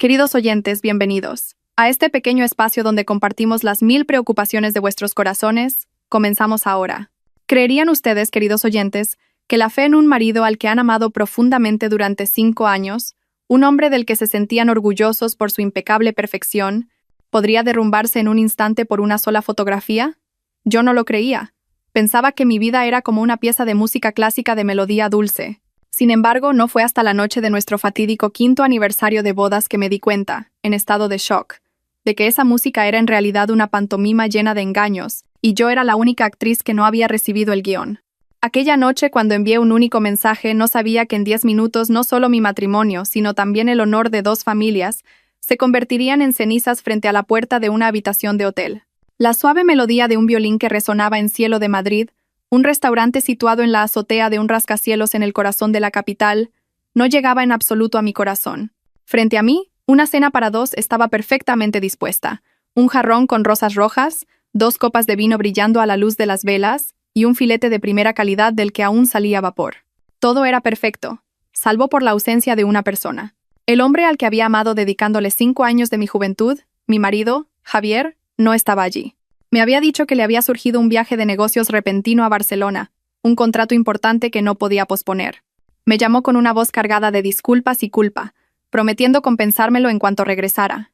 Queridos oyentes, bienvenidos a este pequeño espacio donde compartimos las 1000 preocupaciones de vuestros corazones. Comenzamos ahora. ¿Creerían ustedes, queridos oyentes, que la fe en un marido al que han amado profundamente durante 5 años, un hombre del que se sentían orgullosos por su impecable perfección, podría derrumbarse en un instante por una sola fotografía? Yo no lo creía. Pensaba que mi vida era como una pieza de música clásica de melodía dulce. Sin embargo, no fue hasta la noche de nuestro fatídico 5º aniversario de bodas que me di cuenta, en estado de shock, de que esa música era en realidad una pantomima llena de engaños, y yo era la única actriz que no había recibido el guión. Aquella noche, cuando envié un único mensaje, no sabía que en 10 minutos no solo mi matrimonio, sino también el honor de 2 familias, se convertirían en cenizas frente a la puerta de una habitación de hotel. La suave melodía de un violín que resonaba en Cielo de Madrid, un restaurante situado en la azotea de un rascacielos en el corazón de la capital, no llegaba en absoluto a mi corazón. Frente a mí, una cena para 2 estaba perfectamente dispuesta. Un jarrón con rosas rojas, 2 copas de vino brillando a la luz de las velas, y un filete de primera calidad del que aún salía vapor. Todo era perfecto, salvo por la ausencia de una persona. El hombre al que había amado dedicándole 5 años de mi juventud, mi marido, Javier, no estaba allí. Me había dicho que le había surgido un viaje de negocios repentino a Barcelona, un contrato importante que no podía posponer. Me llamó con una voz cargada de disculpas y culpa, prometiendo compensármelo en cuanto regresara.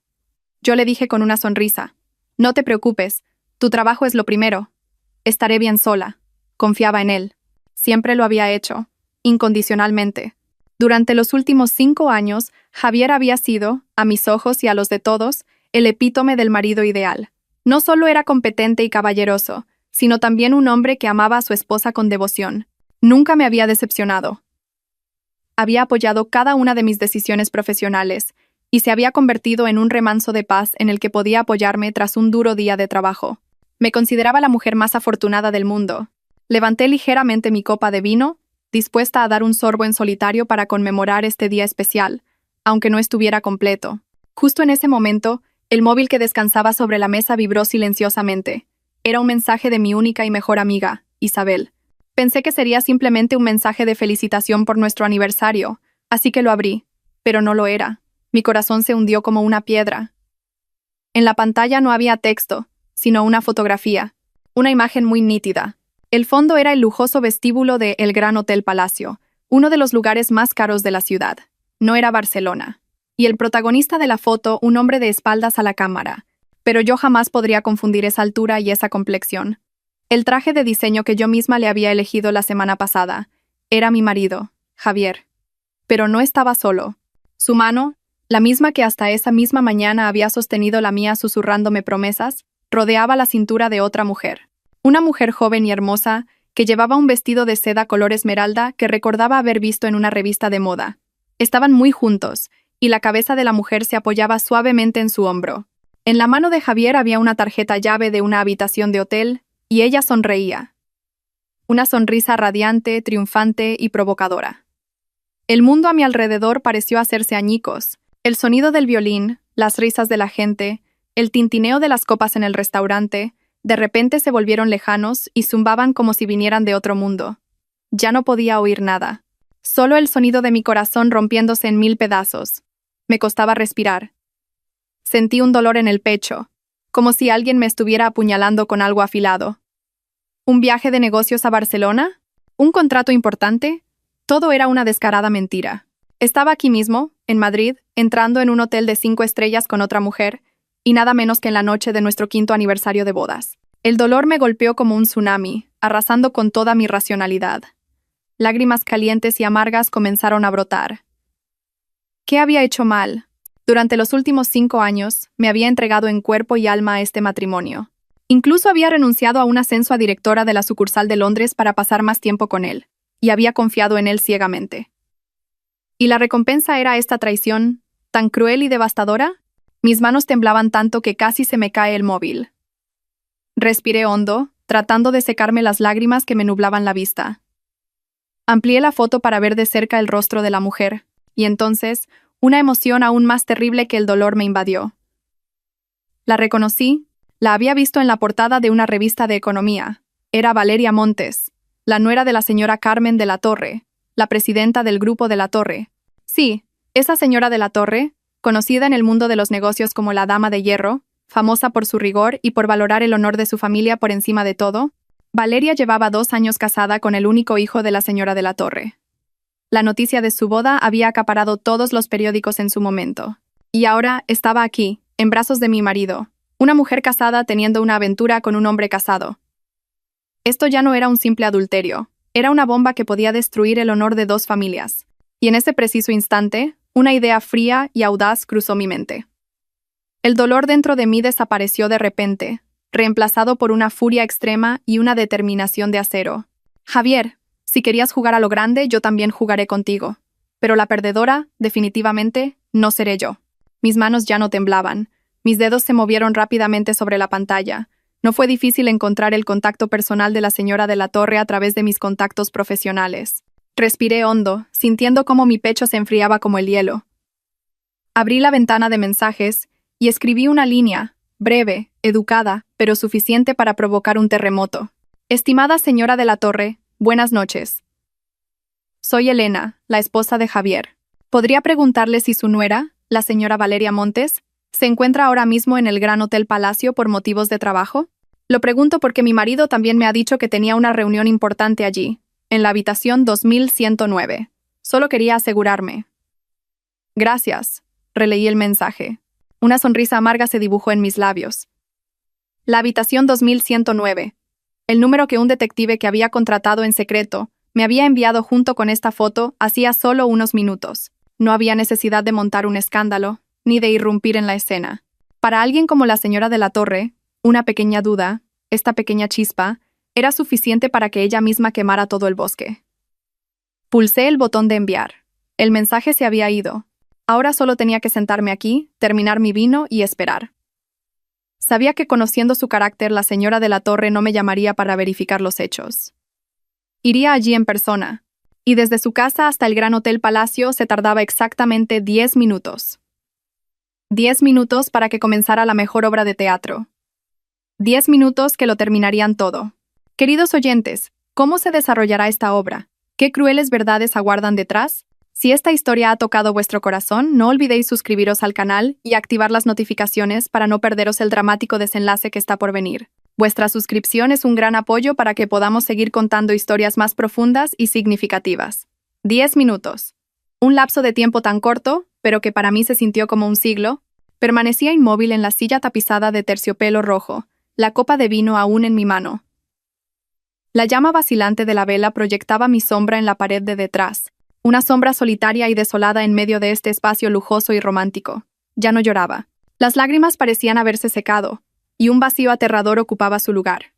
Yo le dije con una sonrisa: «No te preocupes, tu trabajo es lo primero. Estaré bien sola». Confiaba en él. Siempre lo había hecho, incondicionalmente. Durante los últimos 5 años, Javier había sido, a mis ojos y a los de todos, el epítome del marido ideal. No solo era competente y caballeroso, sino también un hombre que amaba a su esposa con devoción. Nunca me había decepcionado. Había apoyado cada una de mis decisiones profesionales y se había convertido en un remanso de paz en el que podía apoyarme tras un duro día de trabajo. Me consideraba la mujer más afortunada del mundo. Levanté ligeramente mi copa de vino, dispuesta a dar un sorbo en solitario para conmemorar este día especial, aunque no estuviera completo. Justo en ese momento, el móvil que descansaba sobre la mesa vibró silenciosamente. Era un mensaje de mi única y mejor amiga, Isabel. Pensé que sería simplemente un mensaje de felicitación por nuestro aniversario, así que lo abrí, pero no lo era. Mi corazón se hundió como una piedra. En la pantalla no había texto, sino una fotografía, una imagen muy nítida. El fondo era el lujoso vestíbulo de El Gran Hotel Palacio, uno de los lugares más caros de la ciudad. No era Barcelona. Y el protagonista de la foto, un hombre de espaldas a la cámara. Pero yo jamás podría confundir esa altura y esa complexión. El traje de diseño que yo misma le había elegido la semana pasada era mi marido, Javier. Pero no estaba solo. Su mano, la misma que hasta esa misma mañana había sostenido la mía susurrándome promesas, rodeaba la cintura de otra mujer. Una mujer joven y hermosa que llevaba un vestido de seda color esmeralda que recordaba haber visto en una revista de moda. Estaban muy juntos, y la cabeza de la mujer se apoyaba suavemente en su hombro. En la mano de Javier había una tarjeta llave de una habitación de hotel, y ella sonreía. Una sonrisa radiante, triunfante y provocadora. El mundo a mi alrededor pareció hacerse añicos. El sonido del violín, las risas de la gente, el tintineo de las copas en el restaurante, de repente se volvieron lejanos y zumbaban como si vinieran de otro mundo. Ya no podía oír nada. Solo el sonido de mi corazón rompiéndose en 1000 pedazos. Me costaba respirar. Sentí un dolor en el pecho, como si alguien me estuviera apuñalando con algo afilado. ¿Un viaje de negocios a Barcelona? ¿Un contrato importante? Todo era una descarada mentira. Estaba aquí mismo, en Madrid, entrando en un hotel de 5 estrellas con otra mujer, y nada menos que en la noche de nuestro 5º aniversario de bodas. El dolor me golpeó como un tsunami, arrasando con toda mi racionalidad. Lágrimas calientes y amargas comenzaron a brotar. ¿Qué había hecho mal? Durante los últimos 5 años, me había entregado en cuerpo y alma a este matrimonio. Incluso había renunciado a un ascenso a directora de la sucursal de Londres para pasar más tiempo con él, y había confiado en él ciegamente. ¿Y la recompensa era esta traición, tan cruel y devastadora? Mis manos temblaban tanto que casi se me cae el móvil. Respiré hondo, tratando de secarme las lágrimas que me nublaban la vista. Amplié la foto para ver de cerca el rostro de la mujer, y entonces, una emoción aún más terrible que el dolor me invadió. La reconocí, la había visto en la portada de una revista de economía. Era Valeria Montes, la nuera de la señora Carmen de la Torre, la presidenta del Grupo de la Torre. Sí, esa señora de la Torre, conocida en el mundo de los negocios como la Dama de Hierro, famosa por su rigor y por valorar el honor de su familia por encima de todo, Valeria llevaba 2 años casada con el único hijo de la señora de la Torre. La noticia de su boda había acaparado todos los periódicos en su momento. Y ahora estaba aquí, en brazos de mi marido, una mujer casada teniendo una aventura con un hombre casado. Esto ya no era un simple adulterio, era una bomba que podía destruir el honor de 2 familias. Y en ese preciso instante, una idea fría y audaz cruzó mi mente. El dolor dentro de mí desapareció de repente, reemplazado por una furia extrema y una determinación de acero. Javier, si querías jugar a lo grande, yo también jugaré contigo. Pero la perdedora, definitivamente, no seré yo. Mis manos ya no temblaban. Mis dedos se movieron rápidamente sobre la pantalla. No fue difícil encontrar el contacto personal de la señora de la Torre a través de mis contactos profesionales. Respiré hondo, sintiendo cómo mi pecho se enfriaba como el hielo. Abrí la ventana de mensajes y escribí una línea, breve, educada, pero suficiente para provocar un terremoto. Estimada señora de la Torre, buenas noches. Soy Elena, la esposa de Javier. ¿Podría preguntarle si su nuera, la señora Valeria Montes, se encuentra ahora mismo en el Gran Hotel Palacio por motivos de trabajo? Lo pregunto porque mi marido también me ha dicho que tenía una reunión importante allí, en la habitación 2109. Solo quería asegurarme. Gracias, releí el mensaje. Una sonrisa amarga se dibujó en mis labios. La habitación 2109. El número que un detective que había contratado en secreto me había enviado junto con esta foto hacía solo unos minutos. No había necesidad de montar un escándalo, ni de irrumpir en la escena. Para alguien como la señora de la Torre, una pequeña duda, esta pequeña chispa, era suficiente para que ella misma quemara todo el bosque. Pulsé el botón de enviar. El mensaje se había ido. Ahora solo tenía que sentarme aquí, terminar mi vino y esperar. Sabía que conociendo su carácter, la señora de la Torre no me llamaría para verificar los hechos. Iría allí en persona, y desde su casa hasta el Gran Hotel Palacio se tardaba exactamente 10 minutos. 10 minutos para que comenzara la mejor obra de teatro. 10 minutos que lo terminarían todo. Queridos oyentes, ¿cómo se desarrollará esta obra? ¿Qué crueles verdades aguardan detrás? Si esta historia ha tocado vuestro corazón, no olvidéis suscribiros al canal y activar las notificaciones para no perderos el dramático desenlace que está por venir. Vuestra suscripción es un gran apoyo para que podamos seguir contando historias más profundas y significativas. 10 minutos. Un lapso de tiempo tan corto, pero que para mí se sintió como un siglo. Permanecía inmóvil en la silla tapizada de terciopelo rojo, la copa de vino aún en mi mano. La llama vacilante de la vela proyectaba mi sombra en la pared de detrás. Una sombra solitaria y desolada en medio de este espacio lujoso y romántico. Ya no lloraba. Las lágrimas parecían haberse secado, y un vacío aterrador ocupaba su lugar.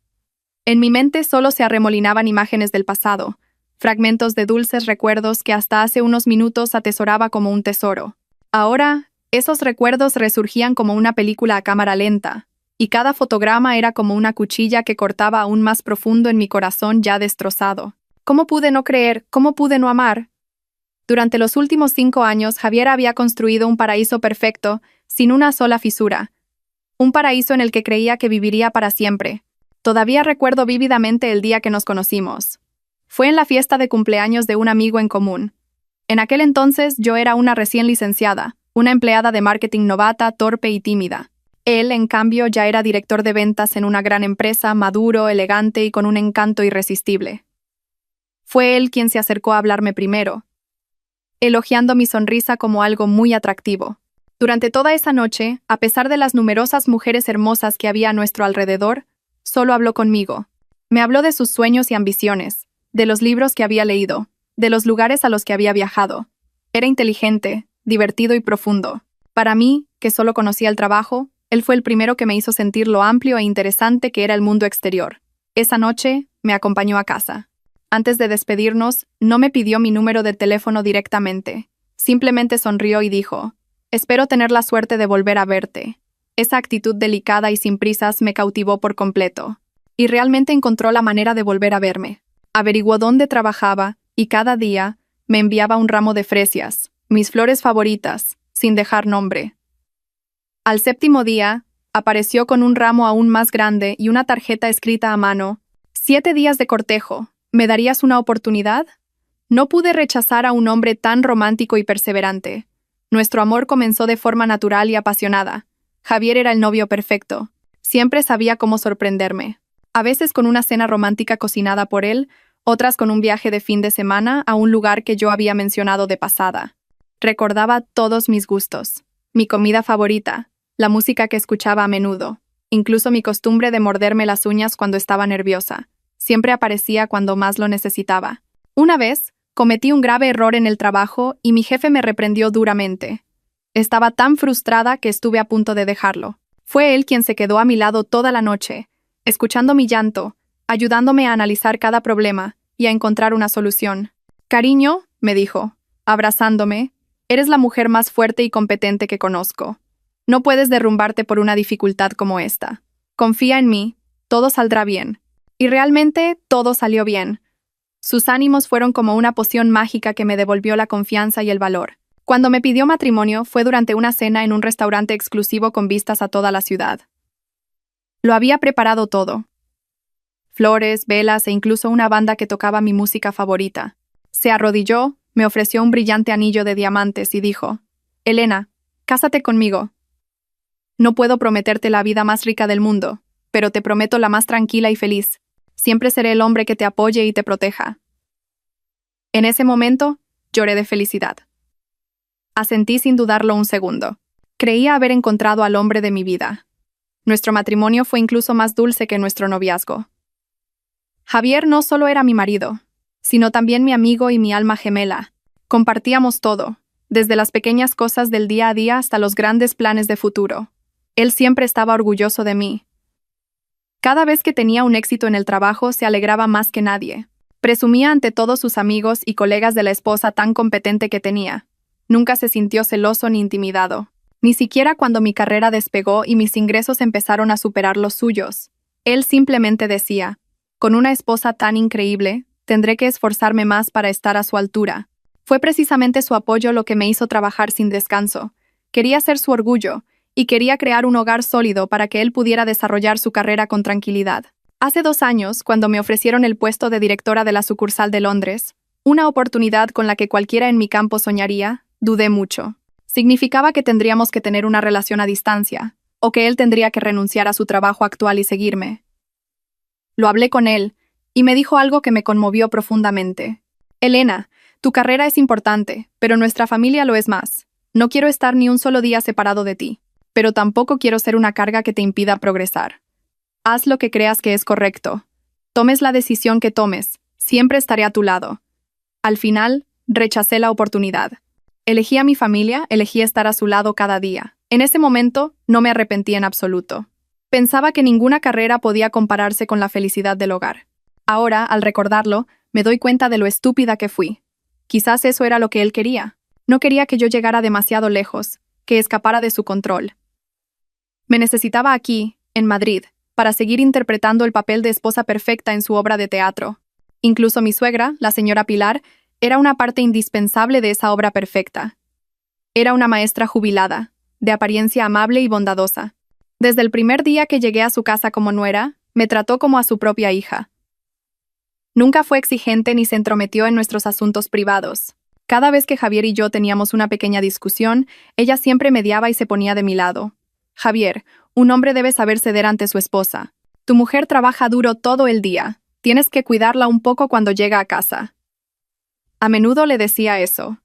En mi mente solo se arremolinaban imágenes del pasado, fragmentos de dulces recuerdos que hasta hace unos minutos atesoraba como un tesoro. Ahora, esos recuerdos resurgían como una película a cámara lenta, y cada fotograma era como una cuchilla que cortaba aún más profundo en mi corazón ya destrozado. ¿Cómo pude no creer? ¿Cómo pude no amar? Durante los últimos 5 años, Javier había construido un paraíso perfecto, sin una sola fisura. Un paraíso en el que creía que viviría para siempre. Todavía recuerdo vívidamente el día que nos conocimos. Fue en la fiesta de cumpleaños de un amigo en común. En aquel entonces yo era una recién licenciada, una empleada de marketing novata, torpe y tímida. Él, en cambio, ya era director de ventas en una gran empresa, maduro, elegante y con un encanto irresistible. Fue él quien se acercó a hablarme primero, elogiando mi sonrisa como algo muy atractivo. Durante toda esa noche, a pesar de las numerosas mujeres hermosas que había a nuestro alrededor, solo habló conmigo. Me habló de sus sueños y ambiciones, de los libros que había leído, de los lugares a los que había viajado. Era inteligente, divertido y profundo. Para mí, que solo conocía el trabajo, él fue el primero que me hizo sentir lo amplio e interesante que era el mundo exterior. Esa noche, me acompañó a casa. Antes de despedirnos, no me pidió mi número de teléfono directamente. Simplemente sonrió y dijo: «Espero tener la suerte de volver a verte». Esa actitud delicada y sin prisas me cautivó por completo. Y realmente encontró la manera de volver a verme. Averiguó dónde trabajaba y cada día me enviaba un ramo de fresias, mis flores favoritas, sin dejar nombre. Al 7º día, apareció con un ramo aún más grande y una tarjeta escrita a mano. 7 días de cortejo. ¿Me darías una oportunidad? No pude rechazar a un hombre tan romántico y perseverante. Nuestro amor comenzó de forma natural y apasionada. Javier era el novio perfecto. Siempre sabía cómo sorprenderme. A veces con una cena romántica cocinada por él, otras con un viaje de fin de semana a un lugar que yo había mencionado de pasada. Recordaba todos mis gustos, mi comida favorita, la música que escuchaba a menudo, incluso mi costumbre de morderme las uñas cuando estaba nerviosa. Siempre aparecía cuando más lo necesitaba. Una vez, cometí un grave error en el trabajo y mi jefe me reprendió duramente. Estaba tan frustrada que estuve a punto de dejarlo. Fue él quien se quedó a mi lado toda la noche, escuchando mi llanto, ayudándome a analizar cada problema y a encontrar una solución. «Cariño», me dijo, abrazándome, «eres la mujer más fuerte y competente que conozco. No puedes derrumbarte por una dificultad como esta. Confía en mí, todo saldrá bien». Y realmente todo salió bien. Sus ánimos fueron como una poción mágica que me devolvió la confianza y el valor. Cuando me pidió matrimonio fue durante una cena en un restaurante exclusivo con vistas a toda la ciudad. Lo había preparado todo. Flores, velas e incluso una banda que tocaba mi música favorita. Se arrodilló, me ofreció un brillante anillo de diamantes y dijo: «Elena, cásate conmigo. No puedo prometerte la vida más rica del mundo, pero te prometo la más tranquila y feliz. Siempre seré el hombre que te apoye y te proteja». En ese momento, lloré de felicidad. Asentí sin dudarlo un segundo. Creía haber encontrado al hombre de mi vida. Nuestro matrimonio fue incluso más dulce que nuestro noviazgo. Javier no solo era mi marido, sino también mi amigo y mi alma gemela. Compartíamos todo, desde las pequeñas cosas del día a día hasta los grandes planes de futuro. Él siempre estaba orgulloso de mí. Cada vez que tenía un éxito en el trabajo se alegraba más que nadie. Presumía ante todos sus amigos y colegas de la esposa tan competente que tenía. Nunca se sintió celoso ni intimidado. Ni siquiera cuando mi carrera despegó y mis ingresos empezaron a superar los suyos. Él simplemente decía: «Con una esposa tan increíble, tendré que esforzarme más para estar a su altura». Fue precisamente su apoyo lo que me hizo trabajar sin descanso. Quería ser su orgullo, y quería crear un hogar sólido para que él pudiera desarrollar su carrera con tranquilidad. Hace 2 años, cuando me ofrecieron el puesto de directora de la sucursal de Londres, una oportunidad con la que cualquiera en mi campo soñaría, dudé mucho. Significaba que tendríamos que tener una relación a distancia, o que él tendría que renunciar a su trabajo actual y seguirme. Lo hablé con él, y me dijo algo que me conmovió profundamente. «Elena, tu carrera es importante, pero nuestra familia lo es más. No quiero estar ni un solo día separado de ti, pero tampoco quiero ser una carga que te impida progresar. Haz lo que creas que es correcto. Tomes la decisión que tomes, siempre estaré a tu lado». Al final, rechacé la oportunidad. Elegí a mi familia, elegí estar a su lado cada día. En ese momento, no me arrepentí en absoluto. Pensaba que ninguna carrera podía compararse con la felicidad del hogar. Ahora, al recordarlo, me doy cuenta de lo estúpida que fui. Quizás eso era lo que él quería. No quería que yo llegara demasiado lejos, que escapara de su control. Me necesitaba aquí, en Madrid, para seguir interpretando el papel de esposa perfecta en su obra de teatro. Incluso mi suegra, la señora Pilar, era una parte indispensable de esa obra perfecta. Era una maestra jubilada, de apariencia amable y bondadosa. Desde el primer día que llegué a su casa como nuera, me trató como a su propia hija. Nunca fue exigente ni se entrometió en nuestros asuntos privados. Cada vez que Javier y yo teníamos una pequeña discusión, ella siempre mediaba y se ponía de mi lado. «Javier, un hombre debe saber ceder ante su esposa. Tu mujer trabaja duro todo el día. Tienes que cuidarla un poco cuando llega a casa». A menudo le decía eso.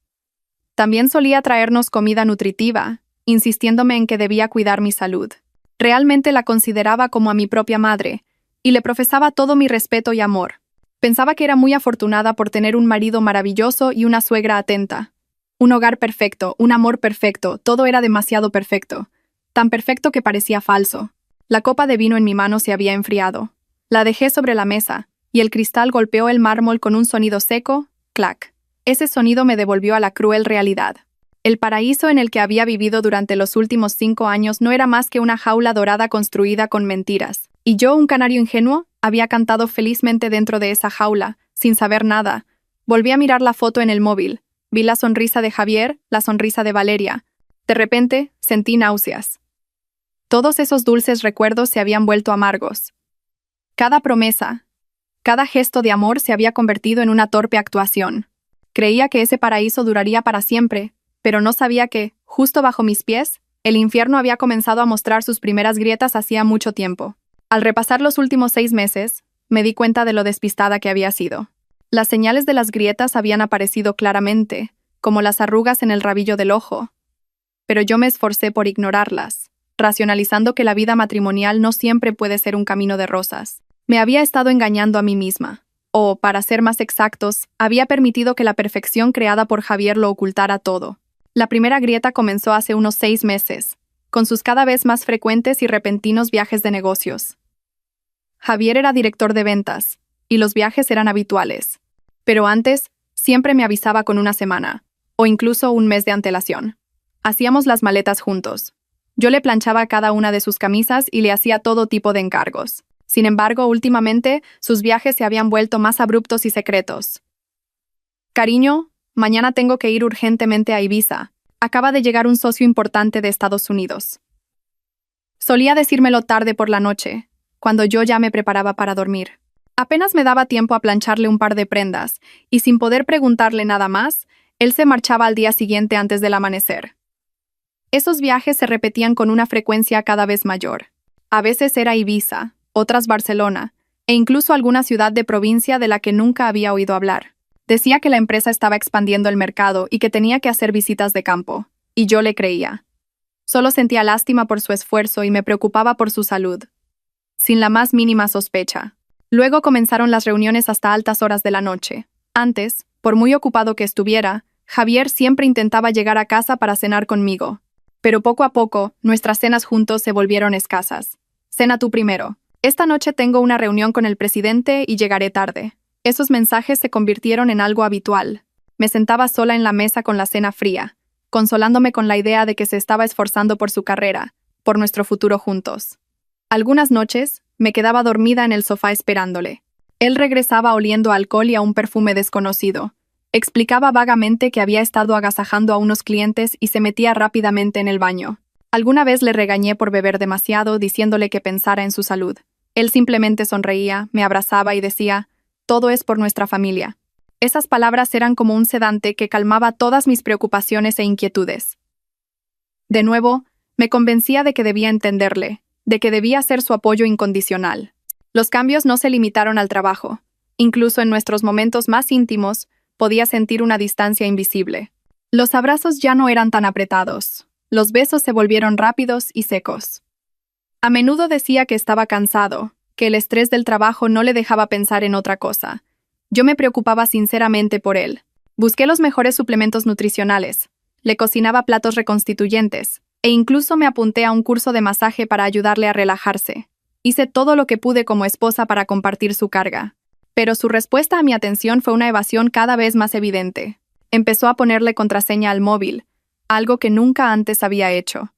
También solía traernos comida nutritiva, insistiéndome en que debía cuidar mi salud. Realmente la consideraba como a mi propia madre, y le profesaba todo mi respeto y amor. Pensaba que era muy afortunada por tener un marido maravilloso y una suegra atenta. Un hogar perfecto, un amor perfecto, todo era demasiado perfecto. Tan perfecto que parecía falso. La copa de vino en mi mano se había enfriado. La dejé sobre la mesa, y el cristal golpeó el mármol con un sonido seco, clac. Ese sonido me devolvió a la cruel realidad. El paraíso en el que había vivido durante los últimos 5 años no era más que una jaula dorada construida con mentiras. Y yo, un canario ingenuo, había cantado felizmente dentro de esa jaula, sin saber nada. Volví a mirar la foto en el móvil. Vi la sonrisa de Javier, la sonrisa de Valeria. De repente, sentí náuseas. Todos esos dulces recuerdos se habían vuelto amargos. Cada promesa, cada gesto de amor se había convertido en una torpe actuación. Creía que ese paraíso duraría para siempre, pero no sabía que, justo bajo mis pies, el infierno había comenzado a mostrar sus primeras grietas hacía mucho tiempo. Al repasar los últimos 6 meses, me di cuenta de lo despistada que había sido. Las señales de las grietas habían aparecido claramente, como las arrugas en el rabillo del ojo, pero yo me esforcé por ignorarlas, racionalizando que la vida matrimonial no siempre puede ser un camino de rosas. Me había estado engañando a mí misma, o, para ser más exactos, había permitido que la perfección creada por Javier lo ocultara todo. La primera grieta comenzó hace unos 6 meses, con sus cada vez más frecuentes y repentinos viajes de negocios. Javier era director de ventas, y los viajes eran habituales, pero antes siempre me avisaba con una semana, o incluso un mes de antelación. Hacíamos las maletas juntos. Yo le planchaba cada una de sus camisas y le hacía todo tipo de encargos. Sin embargo, últimamente, sus viajes se habían vuelto más abruptos y secretos. Cariño, mañana tengo que ir urgentemente a Ibiza. Acaba de llegar un socio importante de Estados Unidos. Solía decírmelo tarde por la noche, cuando yo ya me preparaba para dormir. Apenas me daba tiempo a plancharle un par de prendas, y sin poder preguntarle nada más, él se marchaba al día siguiente antes del amanecer. Esos viajes se repetían con una frecuencia cada vez mayor. A veces era Ibiza, otras Barcelona, e incluso alguna ciudad de provincia de la que nunca había oído hablar. Decía que la empresa estaba expandiendo el mercado y que tenía que hacer visitas de campo, y yo le creía. Solo sentía lástima por su esfuerzo y me preocupaba por su salud, sin la más mínima sospecha. Luego comenzaron las reuniones hasta altas horas de la noche. Antes, por muy ocupado que estuviera, Javier siempre intentaba llegar a casa para cenar conmigo. Pero poco a poco, nuestras cenas juntos se volvieron escasas. Cena tú primero. Esta noche tengo una reunión con el presidente y llegaré tarde. Esos mensajes se convirtieron en algo habitual. Me sentaba sola en la mesa con la cena fría, consolándome con la idea de que se estaba esforzando por su carrera, por nuestro futuro juntos. Algunas noches, me quedaba dormida en el sofá esperándole. Él regresaba oliendo a alcohol y a un perfume desconocido. Explicaba vagamente que había estado agasajando a unos clientes y se metía rápidamente en el baño. Alguna vez le regañé por beber demasiado, diciéndole que pensara en su salud. Él simplemente sonreía, me abrazaba y decía, «Todo es por nuestra familia». Esas palabras eran como un sedante que calmaba todas mis preocupaciones e inquietudes. De nuevo, me convencía de que debía entenderle, de que debía ser su apoyo incondicional. Los cambios no se limitaron al trabajo. Incluso en nuestros momentos más íntimos, podía sentir una distancia invisible. Los abrazos ya no eran tan apretados. Los besos se volvieron rápidos y secos. A menudo decía que estaba cansado, que el estrés del trabajo no le dejaba pensar en otra cosa. Yo me preocupaba sinceramente por él. Busqué los mejores suplementos nutricionales, le cocinaba platos reconstituyentes, e incluso me apunté a un curso de masaje para ayudarle a relajarse. Hice todo lo que pude como esposa para compartir su carga. Pero su respuesta a mi atención fue una evasión cada vez más evidente. Empezó a ponerle contraseña al móvil, algo que nunca antes había hecho.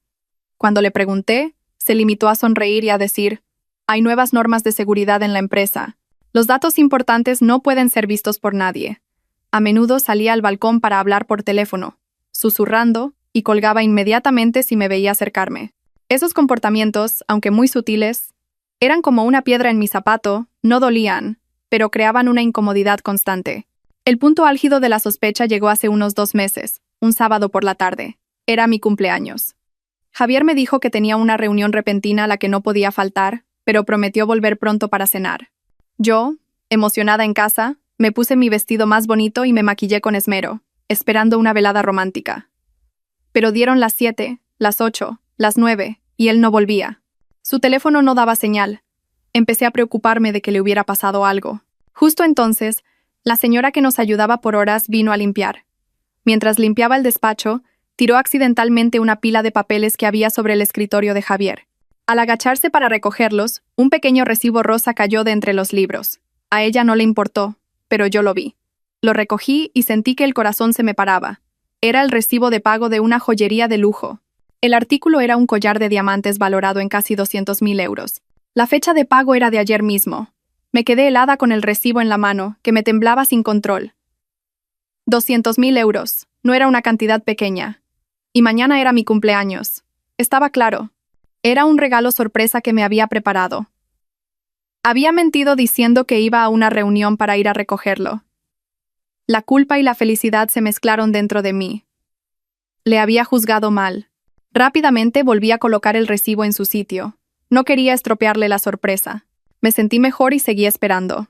Cuando le pregunté, se limitó a sonreír y a decir, «Hay nuevas normas de seguridad en la empresa. Los datos importantes no pueden ser vistos por nadie». A menudo salía al balcón para hablar por teléfono, susurrando, y colgaba inmediatamente si me veía acercarme. Esos comportamientos, aunque muy sutiles, eran como una piedra en mi zapato, no dolían, pero creaban una incomodidad constante. El punto álgido de la sospecha llegó hace unos 2 meses, un sábado por la tarde. Era mi cumpleaños. Javier me dijo que tenía una reunión repentina a la que no podía faltar, pero prometió volver pronto para cenar. Yo, emocionada en casa, me puse mi vestido más bonito y me maquillé con esmero, esperando una velada romántica. Pero dieron las 7, las 8, las 9, y él no volvía. Su teléfono no daba señal. Empecé a preocuparme de que le hubiera pasado algo. Justo entonces, la señora que nos ayudaba por horas vino a limpiar. Mientras limpiaba el despacho, tiró accidentalmente una pila de papeles que había sobre el escritorio de Javier. Al agacharse para recogerlos, un pequeño recibo rosa cayó de entre los libros. A ella no le importó, pero yo lo vi. Lo recogí y sentí que el corazón se me paraba. Era el recibo de pago de una joyería de lujo. El artículo era un collar de diamantes valorado en casi 200.000 euros. La fecha de pago era de ayer mismo. Me quedé helada con el recibo en la mano, que me temblaba sin control. 200.000 euros. No era una cantidad pequeña. Y mañana era mi cumpleaños. Estaba claro. Era un regalo sorpresa que me había preparado. Había mentido diciendo que iba a una reunión para ir a recogerlo. La culpa y la felicidad se mezclaron dentro de mí. Le había juzgado mal. Rápidamente volví a colocar el recibo en su sitio. No quería estropearle la sorpresa. Me sentí mejor y seguí esperando.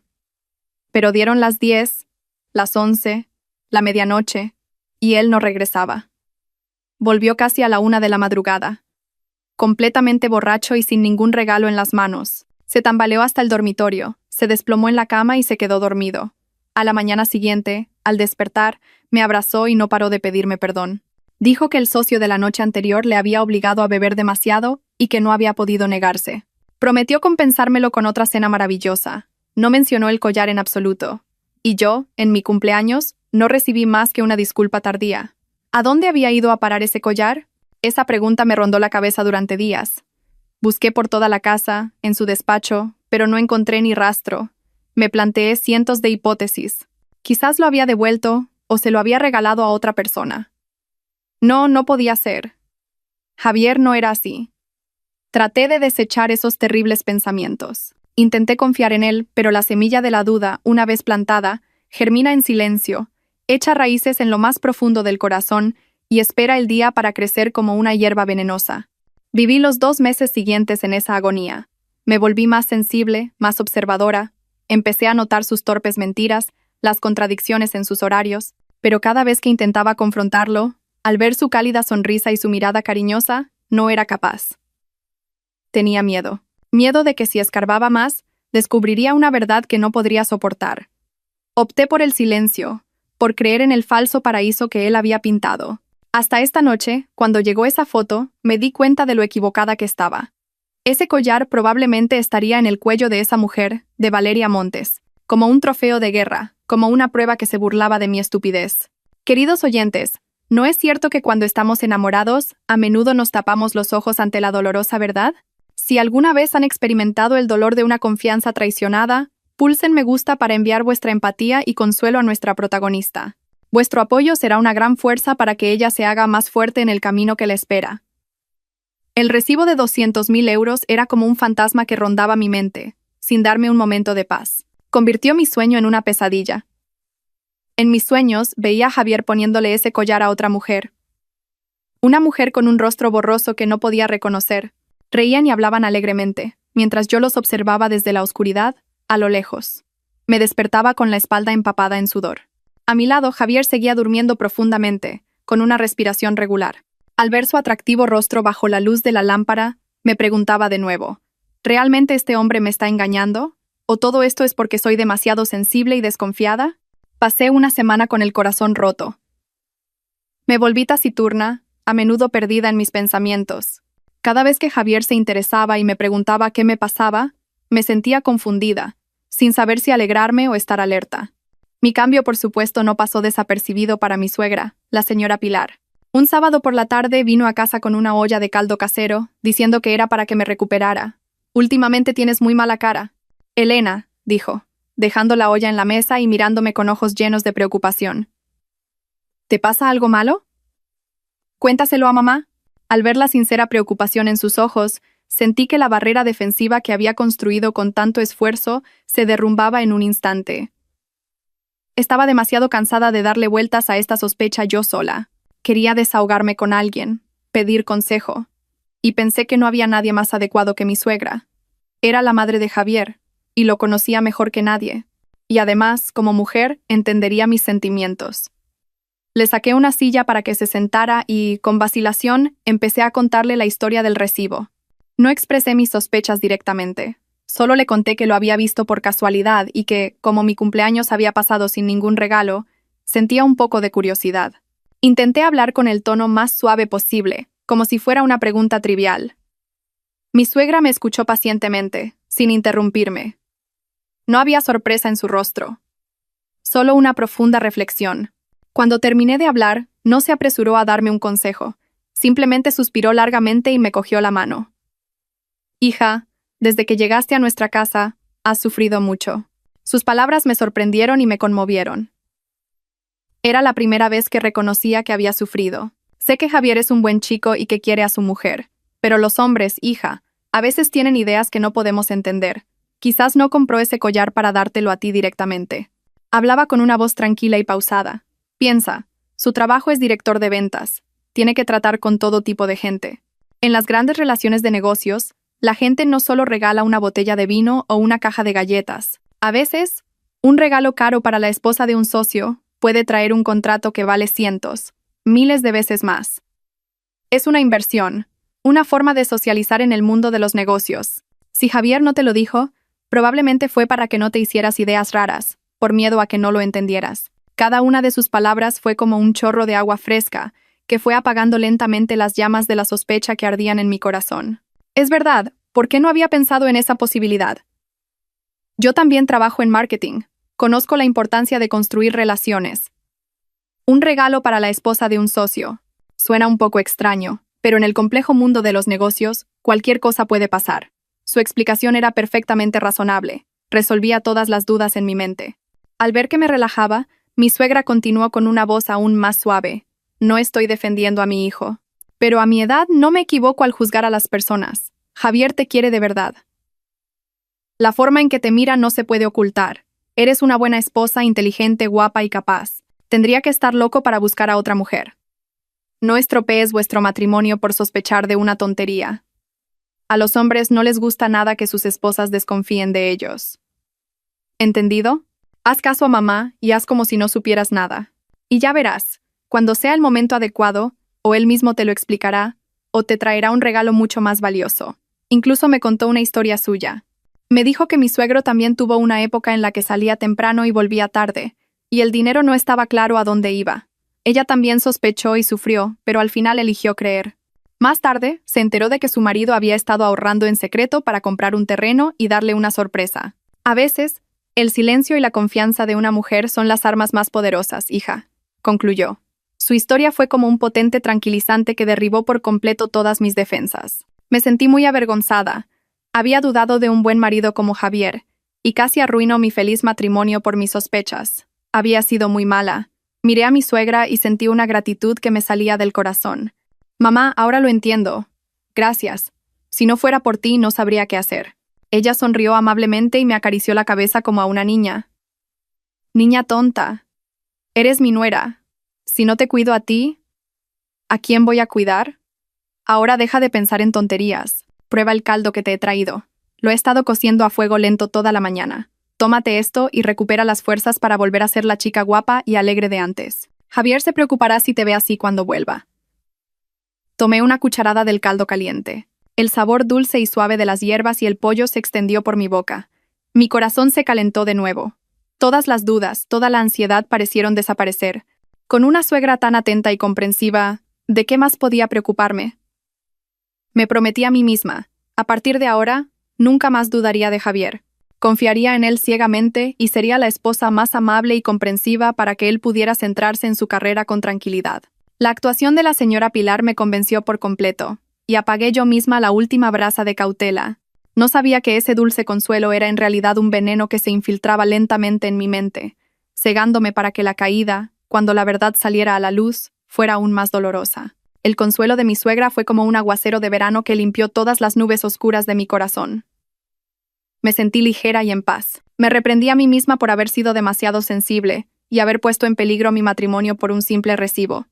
Pero dieron las 10, las 11, la medianoche, y él no regresaba. Volvió casi a la 1 de la madrugada. Completamente borracho y sin ningún regalo en las manos. Se tambaleó hasta el dormitorio, se desplomó en la cama y se quedó dormido. A la mañana siguiente, al despertar, me abrazó y no paró de pedirme perdón. Dijo que el socio de la noche anterior le había obligado a beber demasiado y que no había podido negarse. Prometió compensármelo con otra cena maravillosa. No mencionó el collar en absoluto. Y yo, en mi cumpleaños, no recibí más que una disculpa tardía. ¿A dónde había ido a parar ese collar? Esa pregunta me rondó la cabeza durante días. Busqué por toda la casa, en su despacho, pero no encontré ni rastro. Me planteé cientos de hipótesis. Quizás lo había devuelto o se lo había regalado a otra persona. No podía ser. Javier no era así. Traté de desechar esos terribles pensamientos. Intenté confiar en él, pero la semilla de la duda, una vez plantada, germina en silencio, echa raíces en lo más profundo del corazón y espera el día para crecer como una hierba venenosa. Viví los 2 meses siguientes en esa agonía. Me volví más sensible, más observadora. Empecé a notar sus torpes mentiras, las contradicciones en sus horarios, pero cada vez que intentaba confrontarlo, al ver su cálida sonrisa y su mirada cariñosa, no era capaz. Tenía miedo. Miedo de que si escarbaba más, descubriría una verdad que no podría soportar. Opté por el silencio, por creer en el falso paraíso que él había pintado. Hasta esta noche, cuando llegó esa foto, me di cuenta de lo equivocada que estaba. Ese collar probablemente estaría en el cuello de esa mujer, de Valeria Montes, como un trofeo de guerra, como una prueba que se burlaba de mi estupidez. Queridos oyentes, ¿no es cierto que cuando estamos enamorados, a menudo nos tapamos los ojos ante la dolorosa verdad? Si alguna vez han experimentado el dolor de una confianza traicionada, pulsen me gusta para enviar vuestra empatía y consuelo a nuestra protagonista. Vuestro apoyo será una gran fuerza para que ella se haga más fuerte en el camino que le espera. El recibo de 200.000 euros era como un fantasma que rondaba mi mente, sin darme un momento de paz. Convirtió mi sueño en una pesadilla. En mis sueños veía a Javier poniéndole ese collar a otra mujer. Una mujer con un rostro borroso que no podía reconocer. Reían y hablaban alegremente, mientras yo los observaba desde la oscuridad, a lo lejos. Me despertaba con la espalda empapada en sudor. A mi lado, Javier seguía durmiendo profundamente, con una respiración regular. Al ver su atractivo rostro bajo la luz de la lámpara, me preguntaba de nuevo, ¿realmente este hombre me está engañando? ¿O todo esto es porque soy demasiado sensible y desconfiada? Pasé una semana con el corazón roto. Me volví taciturna, a menudo perdida en mis pensamientos. Cada vez que Javier se interesaba y me preguntaba qué me pasaba, me sentía confundida, sin saber si alegrarme o estar alerta. Mi cambio, por supuesto, no pasó desapercibido para mi suegra, la señora Pilar. Un sábado por la tarde vino a casa con una olla de caldo casero, diciendo que era para que me recuperara. Últimamente tienes muy mala cara. Elena, dijo, dejando la olla en la mesa y mirándome con ojos llenos de preocupación. ¿Te pasa algo malo? Cuéntaselo a mamá. Al ver la sincera preocupación en sus ojos, sentí que la barrera defensiva que había construido con tanto esfuerzo se derrumbaba en un instante. Estaba demasiado cansada de darle vueltas a esta sospecha yo sola. Quería desahogarme con alguien, pedir consejo. Y pensé que no había nadie más adecuado que mi suegra. Era la madre de Javier, y lo conocía mejor que nadie. Y además, como mujer, entendería mis sentimientos. Le saqué una silla para que se sentara y, con vacilación, empecé a contarle la historia del recibo. No expresé mis sospechas directamente. Solo le conté que lo había visto por casualidad y que, como mi cumpleaños había pasado sin ningún regalo, sentía un poco de curiosidad. Intenté hablar con el tono más suave posible, como si fuera una pregunta trivial. Mi suegra me escuchó pacientemente, sin interrumpirme. No había sorpresa en su rostro. Solo una profunda reflexión. Cuando terminé de hablar, no se apresuró a darme un consejo. Simplemente suspiró largamente y me cogió la mano. Hija, desde que llegaste a nuestra casa, has sufrido mucho. Sus palabras me sorprendieron y me conmovieron. Era la primera vez que reconocía que había sufrido. Sé que Javier es un buen chico y que quiere a su mujer, pero los hombres, hija, a veces tienen ideas que no podemos entender. Quizás no compró ese collar para dártelo a ti directamente. Hablaba con una voz tranquila y pausada. Piensa, su trabajo es director de ventas. tiene que tratar con todo tipo de gente. En las grandes relaciones de negocios, la gente no solo regala una botella de vino o una caja de galletas. A veces, un regalo caro para la esposa de un socio puede traer un contrato que vale cientos, miles de veces más. Es una inversión, una forma de socializar en el mundo de los negocios. Si Javier no te lo dijo, probablemente fue para que no te hicieras ideas raras, por miedo a que no lo entendieras. Cada una de sus palabras fue como un chorro de agua fresca, que fue apagando lentamente las llamas de la sospecha que ardían en mi corazón. Es verdad, ¿por qué no había pensado en esa posibilidad? Yo también trabajo en marketing. Conozco la importancia de construir relaciones. Un regalo para la esposa de un socio. Suena un poco extraño, pero en el complejo mundo de los negocios, cualquier cosa puede pasar. Su explicación era perfectamente razonable. Resolvía todas las dudas en mi mente. Al ver que me relajaba, mi suegra continuó con una voz aún más suave. No estoy defendiendo a mi hijo. Pero a mi edad no me equivoco al juzgar a las personas. Javier te quiere de verdad. La forma en que te mira no se puede ocultar. Eres una buena esposa, inteligente, guapa y capaz. Tendría que estar loco para buscar a otra mujer. No estropees vuestro matrimonio por sospechar de una tontería. A los hombres no les gusta nada que sus esposas desconfíen de ellos. ¿Entendido? Haz caso a mamá y haz como si no supieras nada. Y ya verás, cuando sea el momento adecuado, o él mismo te lo explicará, o te traerá un regalo mucho más valioso. Incluso me contó una historia suya. Me dijo que mi suegro también tuvo una época en la que salía temprano y volvía tarde, y el dinero no estaba claro a dónde iba. Ella también sospechó y sufrió, pero al final eligió creer. Más tarde, se enteró de que su marido había estado ahorrando en secreto para comprar un terreno y darle una sorpresa. A veces, el silencio y la confianza de una mujer son las armas más poderosas, hija, concluyó. Su historia fue como un potente tranquilizante que derribó por completo todas mis defensas. Me sentí muy avergonzada. Había dudado de un buen marido como Javier, y casi arruinó mi feliz matrimonio por mis sospechas. Había sido muy mala. Miré a mi suegra y sentí una gratitud que me salía del corazón. Mamá, ahora lo entiendo. Gracias. Si no fuera por ti, no sabría qué hacer. Ella sonrió amablemente y me acarició la cabeza como a una niña. Niña tonta. Eres mi nuera. Si no te cuido a ti, ¿a quién voy a cuidar? Ahora deja de pensar en tonterías. Prueba el caldo que te he traído. Lo he estado cociendo a fuego lento toda la mañana. Tómate esto y recupera las fuerzas para volver a ser la chica guapa y alegre de antes. Javier se preocupará si te ve así cuando vuelva. Tomé una cucharada del caldo caliente. El sabor dulce y suave de las hierbas y el pollo se extendió por mi boca. Mi corazón se calentó de nuevo. Todas las dudas, toda la ansiedad parecieron desaparecer. Con una suegra tan atenta y comprensiva, ¿de qué más podía preocuparme? Me prometí a mí misma, a partir de ahora, nunca más dudaría de Javier. Confiaría en él ciegamente y sería la esposa más amable y comprensiva para que él pudiera centrarse en su carrera con tranquilidad. La actuación de la señora Pilar me convenció por completo, y apagué yo misma la última brasa de cautela. No sabía que ese dulce consuelo era en realidad un veneno que se infiltraba lentamente en mi mente, cegándome para que la caída, cuando la verdad saliera a la luz, fuera aún más dolorosa. El consuelo de mi suegra fue como un aguacero de verano que limpió todas las nubes oscuras de mi corazón. Me sentí ligera y en paz. Me reprendí a mí misma por haber sido demasiado sensible y haber puesto en peligro mi matrimonio por un simple recibo.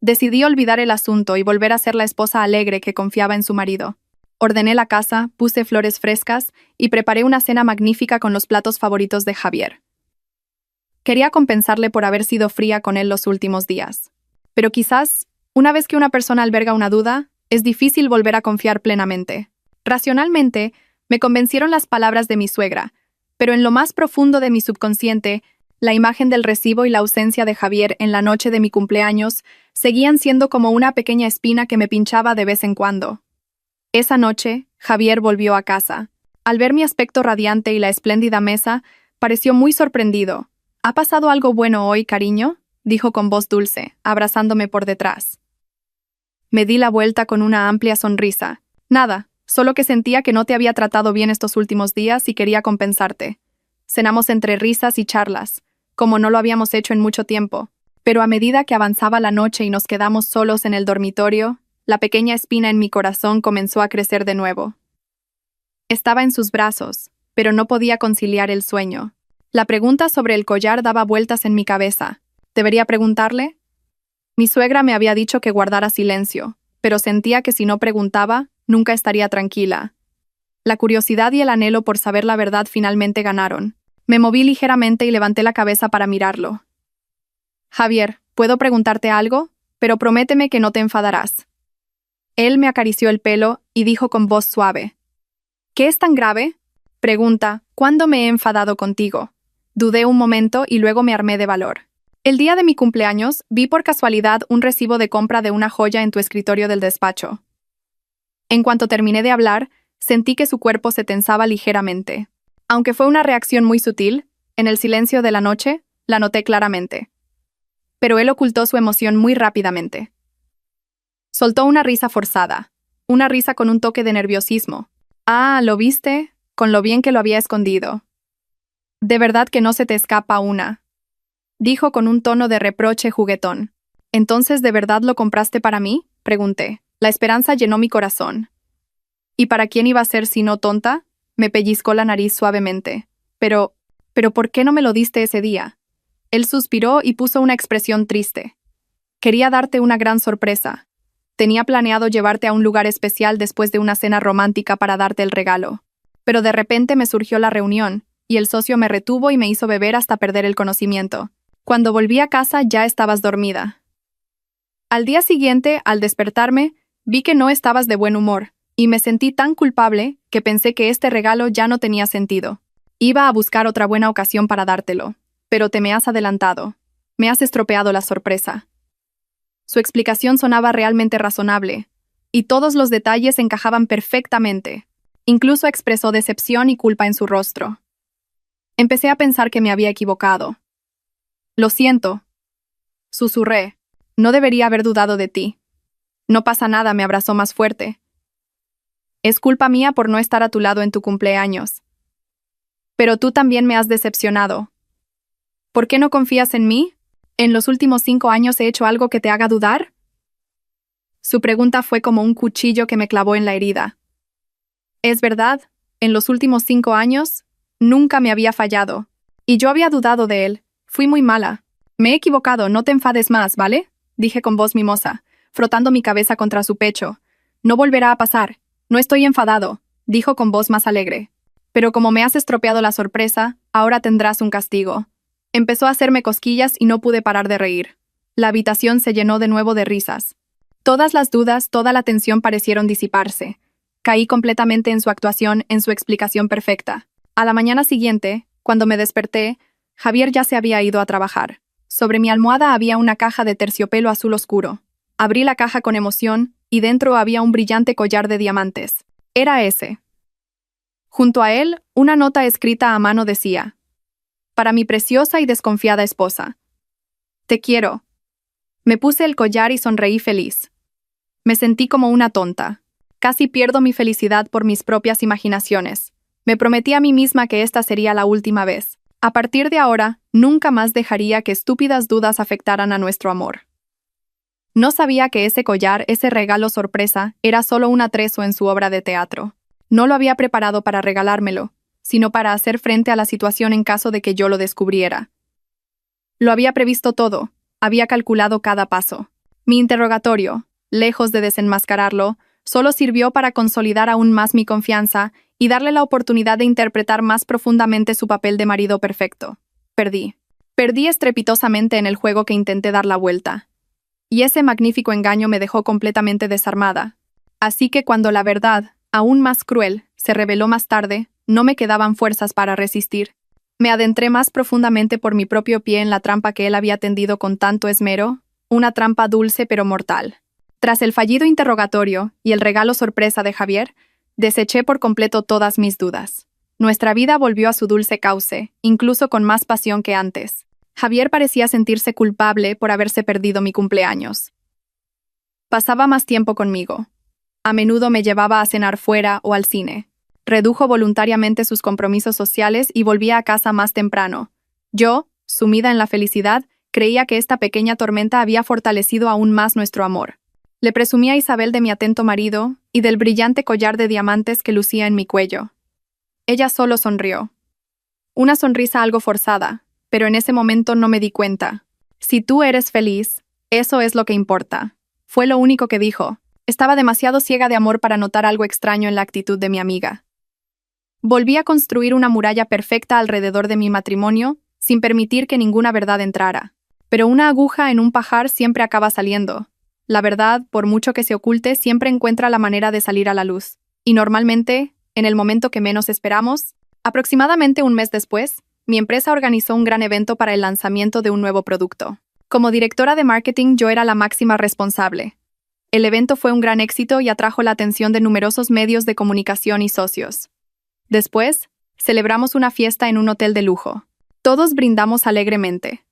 Decidí olvidar el asunto y volver a ser la esposa alegre que confiaba en su marido. Ordené la casa, puse flores frescas y preparé una cena magnífica con los platos favoritos de Javier. Quería compensarle por haber sido fría con él los últimos días. Pero quizás, una vez que una persona alberga una duda, es difícil volver a confiar plenamente. Racionalmente, me convencieron las palabras de mi suegra, pero en lo más profundo de mi subconsciente, la imagen del recibo y la ausencia de Javier en la noche de mi cumpleaños seguían siendo como una pequeña espina que me pinchaba de vez en cuando. Esa noche, Javier volvió a casa. Al ver mi aspecto radiante y la espléndida mesa, pareció muy sorprendido. ¿Ha pasado algo bueno hoy, cariño?, dijo con voz dulce, abrazándome por detrás. Me di la vuelta con una amplia sonrisa. Nada, solo que sentía que no te había tratado bien estos últimos días y quería compensarte. Cenamos entre risas y charlas, como no lo habíamos hecho en mucho tiempo, pero a medida que avanzaba la noche y nos quedamos solos en el dormitorio, la pequeña espina en mi corazón comenzó a crecer de nuevo. Estaba en sus brazos, pero no podía conciliar el sueño. La pregunta sobre el collar daba vueltas en mi cabeza. ¿Debería preguntarle? Mi suegra me había dicho que guardara silencio, pero sentía que si no preguntaba, nunca estaría tranquila. La curiosidad y el anhelo por saber la verdad finalmente ganaron. Me moví ligeramente y levanté la cabeza para mirarlo. Javier, ¿puedo preguntarte algo? Pero prométeme que no te enfadarás. Él me acarició el pelo y dijo con voz suave. ¿Qué es tan grave? Pregunta, ¿cuándo me he enfadado contigo? Dudé un momento y luego me armé de valor. El día de mi cumpleaños, vi por casualidad un recibo de compra de una joya en tu escritorio del despacho. En cuanto terminé de hablar, sentí que su cuerpo se tensaba ligeramente. Aunque fue una reacción muy sutil, en el silencio de la noche, la noté claramente. Pero él ocultó su emoción muy rápidamente. Soltó una risa forzada, una risa con un toque de nerviosismo. Ah, ¿lo viste? Con lo bien que lo había escondido. De verdad que no se te escapa una. Dijo con un tono de reproche juguetón. ¿Entonces de verdad lo compraste para mí? Pregunté. La esperanza llenó mi corazón. ¿Y para quién iba a ser si no tonta? Me pellizcó la nariz suavemente. Pero ¿por qué no me lo diste ese día? Él suspiró y puso una expresión triste. Quería darte una gran sorpresa. Tenía planeado llevarte a un lugar especial después de una cena romántica para darte el regalo. Pero de repente me surgió la reunión, y el socio me retuvo y me hizo beber hasta perder el conocimiento. Cuando volví a casa ya estabas dormida. Al día siguiente, al despertarme, vi que no estabas de buen humor, y me sentí tan culpable que pensé que este regalo ya no tenía sentido. Iba a buscar otra buena ocasión para dártelo, pero te me has adelantado. Me has estropeado la sorpresa. Su explicación sonaba realmente razonable, y todos los detalles encajaban perfectamente. Incluso expresó decepción y culpa en su rostro. Empecé a pensar que me había equivocado. Lo siento, susurré. No debería haber dudado de ti. No pasa nada, me abrazó más fuerte. Es culpa mía por no estar a tu lado en tu cumpleaños. Pero tú también me has decepcionado. ¿Por qué no confías en mí? ¿En los últimos 5 años he hecho algo que te haga dudar? Su pregunta fue como un cuchillo que me clavó en la herida. Es verdad, en los últimos 5 años, nunca me había fallado. Y yo había dudado de él. Fui muy mala. Me he equivocado, no te enfades más, ¿vale? Dije con voz mimosa, frotando mi cabeza contra su pecho. No volverá a pasar. No estoy enfadado, dijo con voz más alegre. Pero como me has estropeado la sorpresa, ahora tendrás un castigo. Empezó a hacerme cosquillas y no pude parar de reír. La habitación se llenó de nuevo de risas. Todas las dudas, toda la tensión parecieron disiparse. Caí completamente en su actuación, en su explicación perfecta. A la mañana siguiente, cuando me desperté, Javier ya se había ido a trabajar. Sobre mi almohada había una caja de terciopelo azul oscuro. Abrí la caja con emoción, y dentro había un brillante collar de diamantes. Era ese. Junto a él, una nota escrita a mano decía: para mi preciosa y desconfiada esposa. Te quiero. Me puse el collar y sonreí feliz. Me sentí como una tonta. Casi pierdo mi felicidad por mis propias imaginaciones. Me prometí a mí misma que esta sería la última vez. A partir de ahora, nunca más dejaría que estúpidas dudas afectaran a nuestro amor. No sabía que ese collar, ese regalo sorpresa, era solo un atrezo en su obra de teatro. No lo había preparado para regalármelo, sino para hacer frente a la situación en caso de que yo lo descubriera. Lo había previsto todo, había calculado cada paso. Mi interrogatorio, lejos de desenmascararlo, solo sirvió para consolidar aún más mi confianza y darle la oportunidad de interpretar más profundamente su papel de marido perfecto. Perdí. Perdí estrepitosamente en el juego que intenté dar la vuelta. Y ese magnífico engaño me dejó completamente desarmada. Así que cuando la verdad, aún más cruel, se reveló más tarde, no me quedaban fuerzas para resistir. Me adentré más profundamente por mi propio pie en la trampa que él había tendido con tanto esmero, una trampa dulce pero mortal. Tras el fallido interrogatorio y el regalo sorpresa de Javier, deseché por completo todas mis dudas. Nuestra vida volvió a su dulce cauce, incluso con más pasión que antes. Javier parecía sentirse culpable por haberse perdido mi cumpleaños. Pasaba más tiempo conmigo. A menudo me llevaba a cenar fuera o al cine. Redujo voluntariamente sus compromisos sociales y volvía a casa más temprano. Yo, sumida en la felicidad, creía que esta pequeña tormenta había fortalecido aún más nuestro amor. Le presumí a Isabel de mi atento marido y del brillante collar de diamantes que lucía en mi cuello. Ella solo sonrió. Una sonrisa algo forzada, pero en ese momento no me di cuenta. Si tú eres feliz, Eso es lo que importa. Fue lo único que dijo. Estaba demasiado ciega de amor para notar algo extraño en la actitud de mi amiga. Volví a construir una muralla perfecta alrededor de mi matrimonio, sin permitir que ninguna verdad entrara. Pero una aguja en un pajar siempre acaba saliendo. La verdad, por mucho que se oculte, siempre encuentra la manera de salir a la luz. Y normalmente, en el momento que menos esperamos, aproximadamente un mes después, mi empresa organizó un gran evento para el lanzamiento de un nuevo producto. Como directora de marketing, yo era la máxima responsable. El evento fue un gran éxito y atrajo la atención de numerosos medios de comunicación y socios. Después, celebramos una fiesta en un hotel de lujo. Todos brindamos alegremente.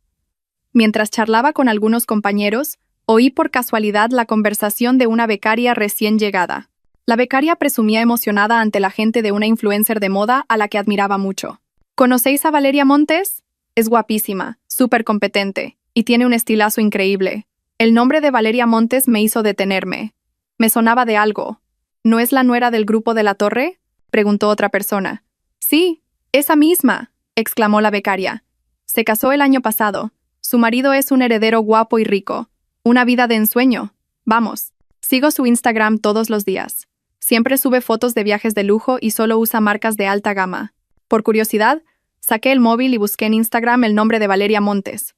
Mientras charlaba con algunos compañeros, oí por casualidad la conversación de una becaria recién llegada. La becaria presumía emocionada ante la gente de una influencer de moda a la que admiraba mucho. ¿Conocéis a Valeria Montes? Es guapísima, súper competente, y tiene un estilazo increíble. El nombre de Valeria Montes me hizo detenerme. Me sonaba de algo. ¿No es la nuera del grupo de La Torre?, preguntó otra persona. Sí, esa misma, exclamó la becaria. Se casó el año pasado. Su marido es un heredero guapo y rico. Una vida de ensueño. Vamos. Sigo su Instagram todos los días. Siempre sube fotos de viajes de lujo y solo usa marcas de alta gama. Por curiosidad, saqué el móvil y busqué en Instagram el nombre de Valeria Montes.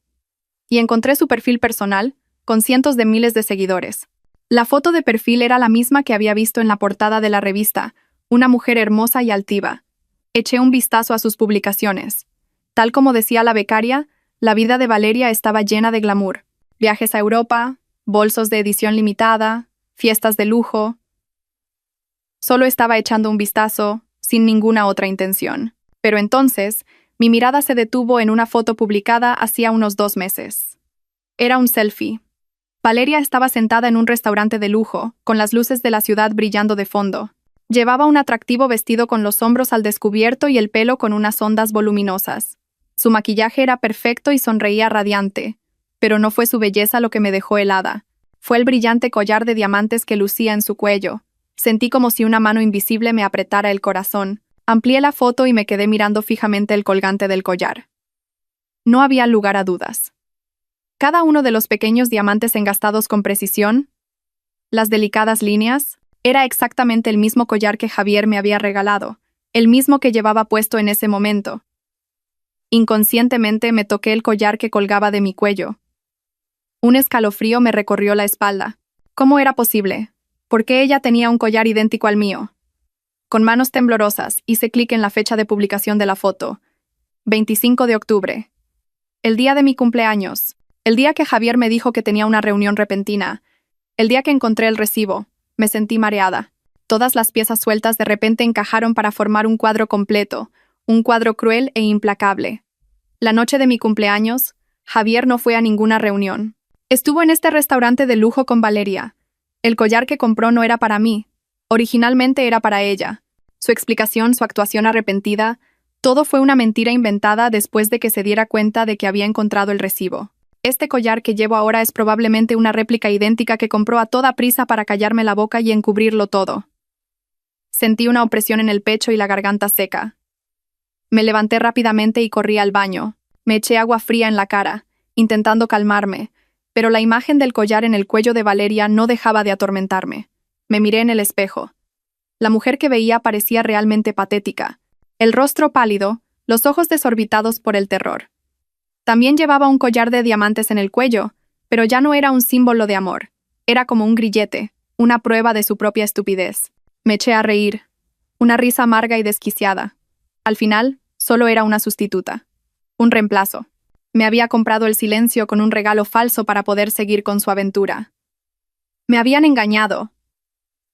Y encontré su perfil personal, con cientos de miles de seguidores. La foto de perfil era la misma que había visto en la portada de la revista, una mujer hermosa y altiva. Eché un vistazo a sus publicaciones. Tal como decía la becaria, la vida de Valeria estaba llena de glamour. Viajes a Europa, bolsos de edición limitada, fiestas de lujo. Solo estaba echando un vistazo, sin ninguna otra intención. Pero entonces, mi mirada se detuvo en una foto publicada hacía unos 2 meses. Era un selfie. Valeria estaba sentada en un restaurante de lujo, con las luces de la ciudad brillando de fondo. Llevaba un atractivo vestido con los hombros al descubierto y el pelo con unas ondas voluminosas. Su maquillaje era perfecto y sonreía radiante, pero no fue su belleza lo que me dejó helada. Fue el brillante collar de diamantes que lucía en su cuello. Sentí como si una mano invisible me apretara el corazón. Amplié la foto y me quedé mirando fijamente el colgante del collar. No había lugar a dudas. Cada uno de los pequeños diamantes engastados con precisión, las delicadas líneas, era exactamente el mismo collar que Javier me había regalado, el mismo que llevaba puesto en ese momento. Inconscientemente me toqué el collar que colgaba de mi cuello. Un escalofrío me recorrió la espalda. ¿Cómo era posible? ¿Por qué ella tenía un collar idéntico al mío? Con manos temblorosas, hice clic en la fecha de publicación de la foto. 25 de octubre. El día de mi cumpleaños. El día que Javier me dijo que tenía una reunión repentina. El día que encontré el recibo. Me sentí mareada. Todas las piezas sueltas de repente encajaron para formar un cuadro completo, un cuadro cruel e implacable. La noche de mi cumpleaños, Javier no fue a ninguna reunión. Estuvo en este restaurante de lujo con Valeria. El collar que compró no era para mí. Originalmente era para ella. Su explicación, su actuación arrepentida, todo fue una mentira inventada después de que se diera cuenta de que había encontrado el recibo. Este collar que llevo ahora es probablemente una réplica idéntica que compró a toda prisa para callarme la boca y encubrirlo todo. Sentí una opresión en el pecho y la garganta seca. Me levanté rápidamente y corrí al baño. Me eché agua fría en la cara, intentando calmarme, pero la imagen del collar en el cuello de Valeria no dejaba de atormentarme. Me miré en el espejo. La mujer que veía parecía realmente patética. El rostro pálido, los ojos desorbitados por el terror. También llevaba un collar de diamantes en el cuello, pero ya no era un símbolo de amor. Era como un grillete, una prueba de su propia estupidez. Me eché a reír. Una risa amarga y desquiciada. Al final, solo era una sustituta. Un reemplazo. Me había comprado el silencio con un regalo falso para poder seguir con su aventura. Me habían engañado.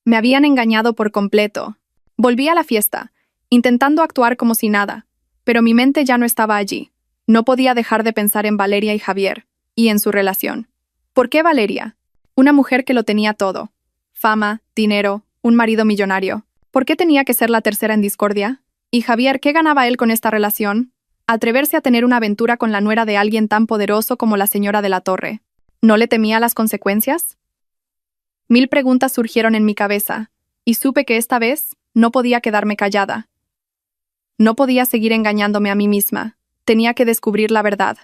Me habían engañado por completo. Volví a la fiesta, intentando actuar como si nada, pero mi mente ya no estaba allí. No podía dejar de pensar en Valeria y Javier, y en su relación. ¿Por qué Valeria? Una mujer que lo tenía todo. Fama, dinero, un marido millonario. ¿Por qué tenía que ser la tercera en discordia? ¿Y Javier, qué ganaba él con esta relación? Atreverse a tener una aventura con la nuera de alguien tan poderoso como la señora de la Torre. ¿No le temía las consecuencias? 1000 preguntas surgieron en mi cabeza, y supe que esta vez no podía quedarme callada. No podía seguir engañándome a mí misma. Tenía que descubrir la verdad.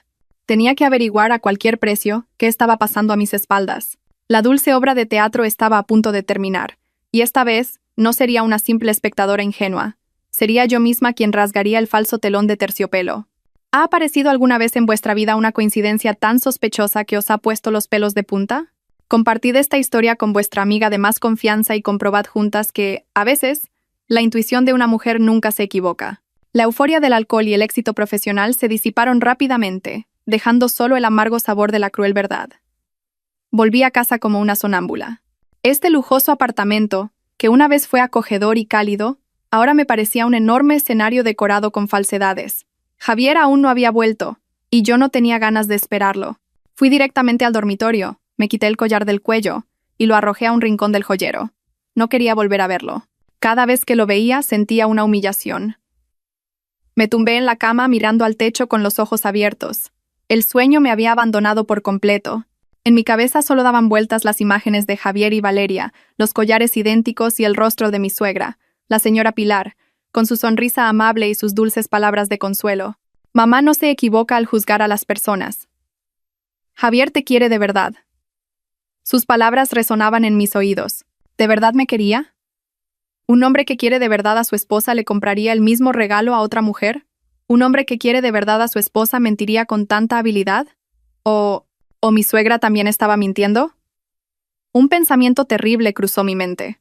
Tenía que averiguar a cualquier precio qué estaba pasando a mis espaldas. La dulce obra de teatro estaba a punto de terminar, y esta vez no sería una simple espectadora ingenua. Sería yo misma quien rasgaría el falso telón de terciopelo. ¿Ha aparecido alguna vez en vuestra vida una coincidencia tan sospechosa que os ha puesto los pelos de punta? Compartid esta historia con vuestra amiga de más confianza y comprobad juntas que, a veces, la intuición de una mujer nunca se equivoca. La euforia del alcohol y el éxito profesional se disiparon rápidamente, dejando solo el amargo sabor de la cruel verdad. Volví a casa como una sonámbula. Este lujoso apartamento, que una vez fue acogedor y cálido, ahora me parecía un enorme escenario decorado con falsedades. Javier aún no había vuelto, y yo no tenía ganas de esperarlo. Fui directamente al dormitorio, me quité el collar del cuello, y lo arrojé a un rincón del joyero. No quería volver a verlo. Cada vez que lo veía sentía una humillación. Me tumbé en la cama mirando al techo con los ojos abiertos. El sueño me había abandonado por completo. En mi cabeza solo daban vueltas las imágenes de Javier y Valeria, los collares idénticos y el rostro de mi suegra, la señora Pilar, con su sonrisa amable y sus dulces palabras de consuelo. Mamá no se equivoca al juzgar a las personas. Javier te quiere de verdad. Sus palabras resonaban en mis oídos. ¿De verdad me quería? ¿Un hombre que quiere de verdad a su esposa le compraría el mismo regalo a otra mujer? ¿Un hombre que quiere de verdad a su esposa mentiría con tanta habilidad? ¿O mi suegra también estaba mintiendo? Un pensamiento terrible cruzó mi mente.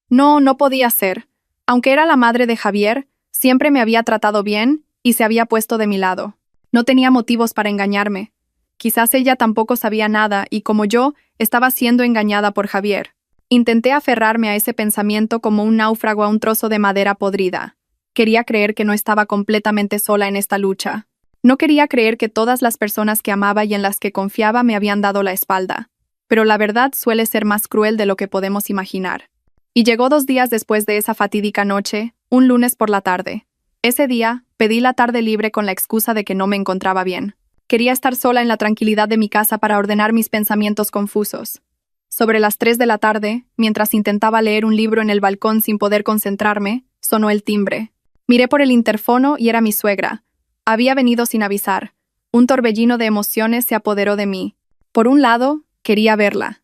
No podía ser. Aunque era la madre de Javier, siempre me había tratado bien y se había puesto de mi lado. No tenía motivos para engañarme. Quizás ella tampoco sabía nada y, como yo, estaba siendo engañada por Javier. Intenté aferrarme a ese pensamiento como un náufrago a un trozo de madera podrida. Quería creer que no estaba completamente sola en esta lucha. No quería creer que todas las personas que amaba y en las que confiaba me habían dado la espalda. Pero la verdad suele ser más cruel de lo que podemos imaginar. Y llegó 2 días después de esa fatídica noche, un lunes por la tarde. Ese día, pedí la tarde libre con la excusa de que no me encontraba bien. Quería estar sola en la tranquilidad de mi casa para ordenar mis pensamientos confusos. Sobre las 3 de la tarde, mientras intentaba leer un libro en el balcón sin poder concentrarme, sonó el timbre. Miré por el interfono y era mi suegra. Había venido sin avisar. Un torbellino de emociones se apoderó de mí. Por un lado, quería verla,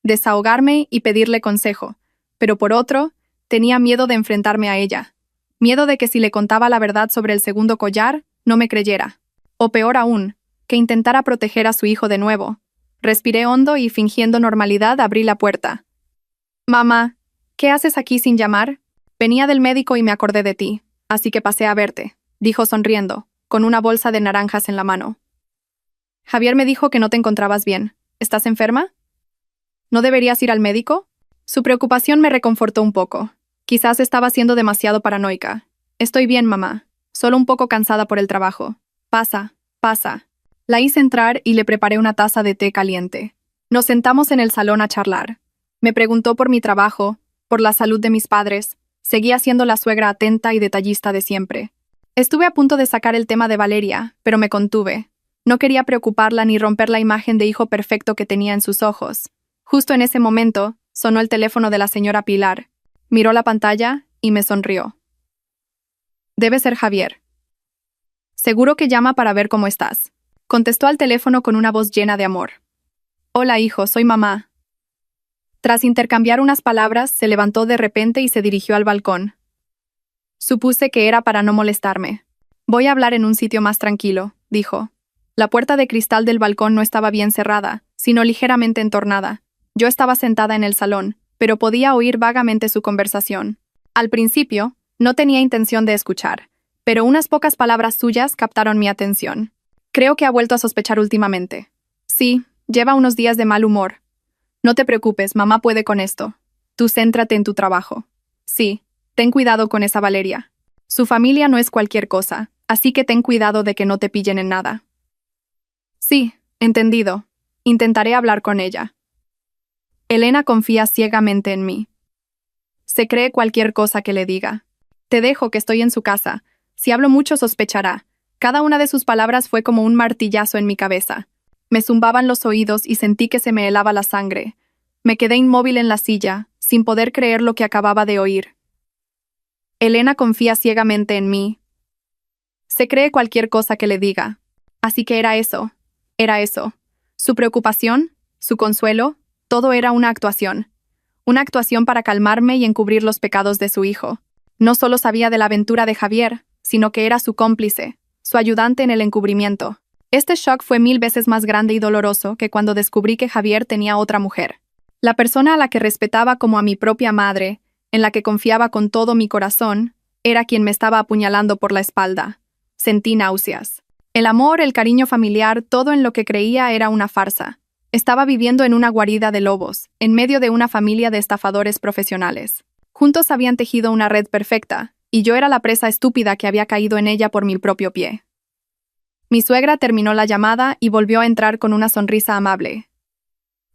desahogarme y pedirle consejo, pero por otro, tenía miedo de enfrentarme a ella. Miedo de que si le contaba la verdad sobre el segundo collar, no me creyera. O peor aún, que intentara proteger a su hijo de nuevo. Respiré hondo y, fingiendo normalidad, abrí la puerta. «Mamá, ¿qué haces aquí sin llamar? Venía del médico y me acordé de ti, así que pasé a verte», dijo sonriendo, con una bolsa de naranjas en la mano. «Javier me dijo que no te encontrabas bien. ¿Estás enferma? ¿No deberías ir al médico?» Su preocupación me reconfortó un poco. Quizás estaba siendo demasiado paranoica. «Estoy bien, mamá. Solo un poco cansada por el trabajo. Pasa, pasa». La hice entrar y le preparé una taza de té caliente. Nos sentamos en el salón a charlar. Me preguntó por mi trabajo, por la salud de mis padres. Seguía siendo la suegra atenta y detallista de siempre. Estuve a punto de sacar el tema de Valeria, pero me contuve. No quería preocuparla ni romper la imagen de hijo perfecto que tenía en sus ojos. Justo en ese momento, sonó el teléfono de la señora Pilar. Miró la pantalla y me sonrió. «Debe ser Javier. Seguro que llama para ver cómo estás», contestó al teléfono con una voz llena de amor. «Hola, hijo, soy mamá». Tras intercambiar unas palabras, se levantó de repente y se dirigió al balcón. Supuse que era para no molestarme. «Voy a hablar en un sitio más tranquilo», dijo. La puerta de cristal del balcón no estaba bien cerrada, sino ligeramente entornada. Yo estaba sentada en el salón, pero podía oír vagamente su conversación. Al principio, no tenía intención de escuchar, pero unas pocas palabras suyas captaron mi atención. «Creo que ha vuelto a sospechar últimamente». «Sí, lleva unos días de mal humor». «No te preocupes, mamá puede con esto. Tú céntrate en tu trabajo». «Sí, ten cuidado con esa Valeria. Su familia no es cualquier cosa, así que ten cuidado de que no te pillen en nada». «Sí, entendido. Intentaré hablar con ella». Elena confía ciegamente en mí. Se cree cualquier cosa que le diga. «Te dejo, que estoy en su casa. Si hablo mucho sospechará». Cada una de sus palabras fue como un martillazo en mi cabeza. Me zumbaban los oídos y sentí que se me helaba la sangre. Me quedé inmóvil en la silla, sin poder creer lo que acababa de oír. Elena confía ciegamente en mí. Se cree cualquier cosa que le diga. Así que era eso. Era eso. Su preocupación, su consuelo, todo era una actuación. Una actuación para calmarme y encubrir los pecados de su hijo. No solo sabía de la aventura de Javier, sino que era su cómplice, su ayudante en el encubrimiento. Este shock fue 1000 veces más grande y doloroso que cuando descubrí que Javier tenía otra mujer. La persona a la que respetaba como a mi propia madre, en la que confiaba con todo mi corazón, era quien me estaba apuñalando por la espalda. Sentí náuseas. El amor, el cariño familiar, todo en lo que creía era una farsa. Estaba viviendo en una guarida de lobos, en medio de una familia de estafadores profesionales. Juntos habían tejido una red perfecta, y yo era la presa estúpida que había caído en ella por mi propio pie. Mi suegra terminó la llamada y volvió a entrar con una sonrisa amable.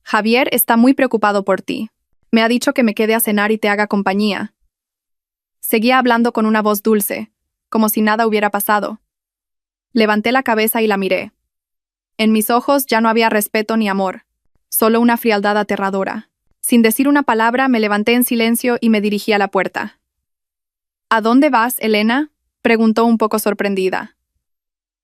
Javier está muy preocupado por ti. Me ha dicho que me quede a cenar y te haga compañía. Seguía hablando con una voz dulce, como si nada hubiera pasado. Levanté la cabeza y la miré. En mis ojos ya no había respeto ni amor, solo una frialdad aterradora. Sin decir una palabra, me levanté en silencio y me dirigí a la puerta. ¿A dónde vas, Elena?, preguntó un poco sorprendida.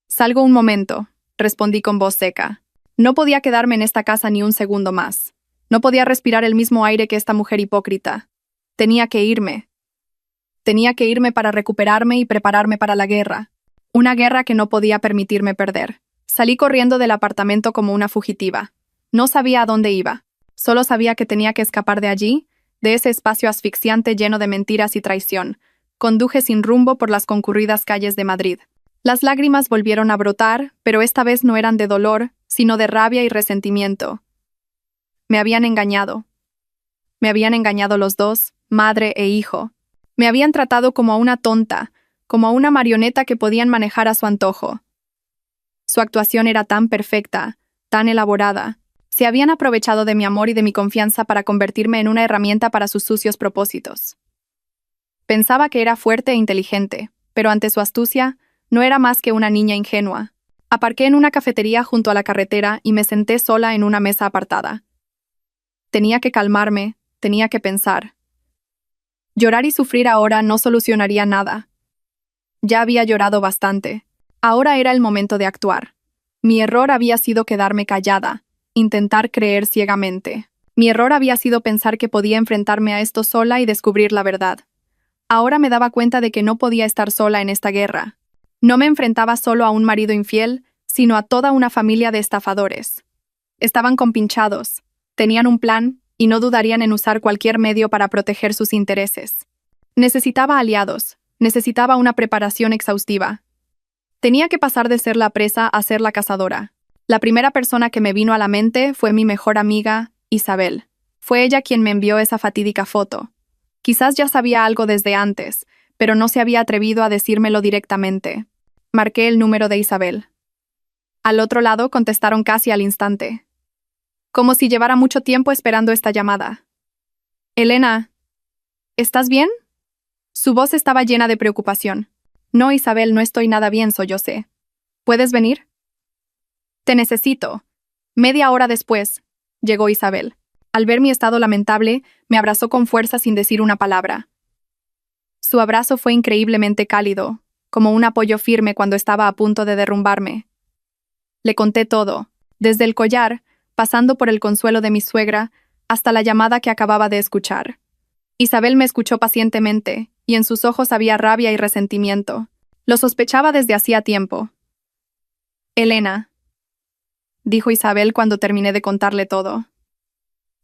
Salgo un momento, respondí con voz seca. No podía quedarme en esta casa ni un segundo más. No podía respirar el mismo aire que esta mujer hipócrita. Tenía que irme. Tenía que irme para recuperarme y prepararme para la guerra. Una guerra que no podía permitirme perder. Salí corriendo del apartamento como una fugitiva. No sabía a dónde iba. Solo sabía que tenía que escapar de allí, de ese espacio asfixiante lleno de mentiras y traición. Conduje sin rumbo por las concurridas calles de Madrid. Las lágrimas volvieron a brotar, pero esta vez no eran de dolor, sino de rabia y resentimiento. Me habían engañado. Me habían engañado los dos, madre e hijo. Me habían tratado como a una tonta, como a una marioneta que podían manejar a su antojo. Su actuación era tan perfecta, tan elaborada. Se habían aprovechado de mi amor y de mi confianza para convertirme en una herramienta para sus sucios propósitos. Pensaba que era fuerte e inteligente, pero ante su astucia, no era más que una niña ingenua. Aparqué en una cafetería junto a la carretera y me senté sola en una mesa apartada. Tenía que calmarme, tenía que pensar. Llorar y sufrir ahora no solucionaría nada. Ya había llorado bastante. Ahora era el momento de actuar. Mi error había sido quedarme callada, intentar creer ciegamente. Mi error había sido pensar que podía enfrentarme a esto sola y descubrir la verdad. Ahora me daba cuenta de que no podía estar sola en esta guerra. No me enfrentaba solo a un marido infiel, sino a toda una familia de estafadores. Estaban compinchados, tenían un plan y no dudarían en usar cualquier medio para proteger sus intereses. Necesitaba aliados, necesitaba una preparación exhaustiva. Tenía que pasar de ser la presa a ser la cazadora. La primera persona que me vino a la mente fue mi mejor amiga, Isabel. Fue ella quien me envió esa fatídica foto. Quizás ya sabía algo desde antes, pero no se había atrevido a decírmelo directamente. Marqué el número de Isabel. Al otro lado contestaron casi al instante. Como si llevara mucho tiempo esperando esta llamada. Elena, ¿estás bien? Su voz estaba llena de preocupación. No, Isabel, no estoy nada bien, sollocé. ¿Puedes venir? Te necesito. Media hora después, llegó Isabel. Al ver mi estado lamentable, me abrazó con fuerza sin decir una palabra. Su abrazo fue increíblemente cálido, como un apoyo firme cuando estaba a punto de derrumbarme. Le conté todo, desde el collar, pasando por el consuelo de mi suegra, hasta la llamada que acababa de escuchar. Isabel me escuchó pacientemente, y en sus ojos había rabia y resentimiento. Lo sospechaba desde hacía tiempo. Elena, dijo Isabel cuando terminé de contarle todo.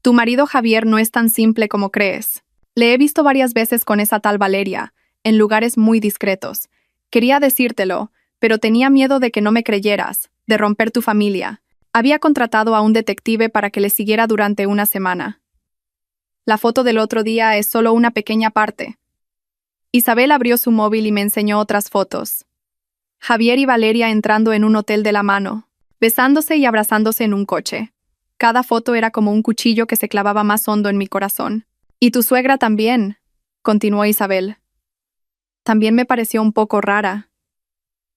Tu marido Javier no es tan simple como crees. Le he visto varias veces con esa tal Valeria, en lugares muy discretos. Quería decírtelo, pero tenía miedo de que no me creyeras, de romper tu familia. Había contratado a un detective para que le siguiera durante una semana. La foto del otro día es solo una pequeña parte. Isabel abrió su móvil y me enseñó otras fotos. Javier y Valeria entrando en un hotel de la mano, besándose y abrazándose en un coche. Cada foto era como un cuchillo que se clavaba más hondo en mi corazón. Y tu suegra también, continuó Isabel. También me pareció un poco rara.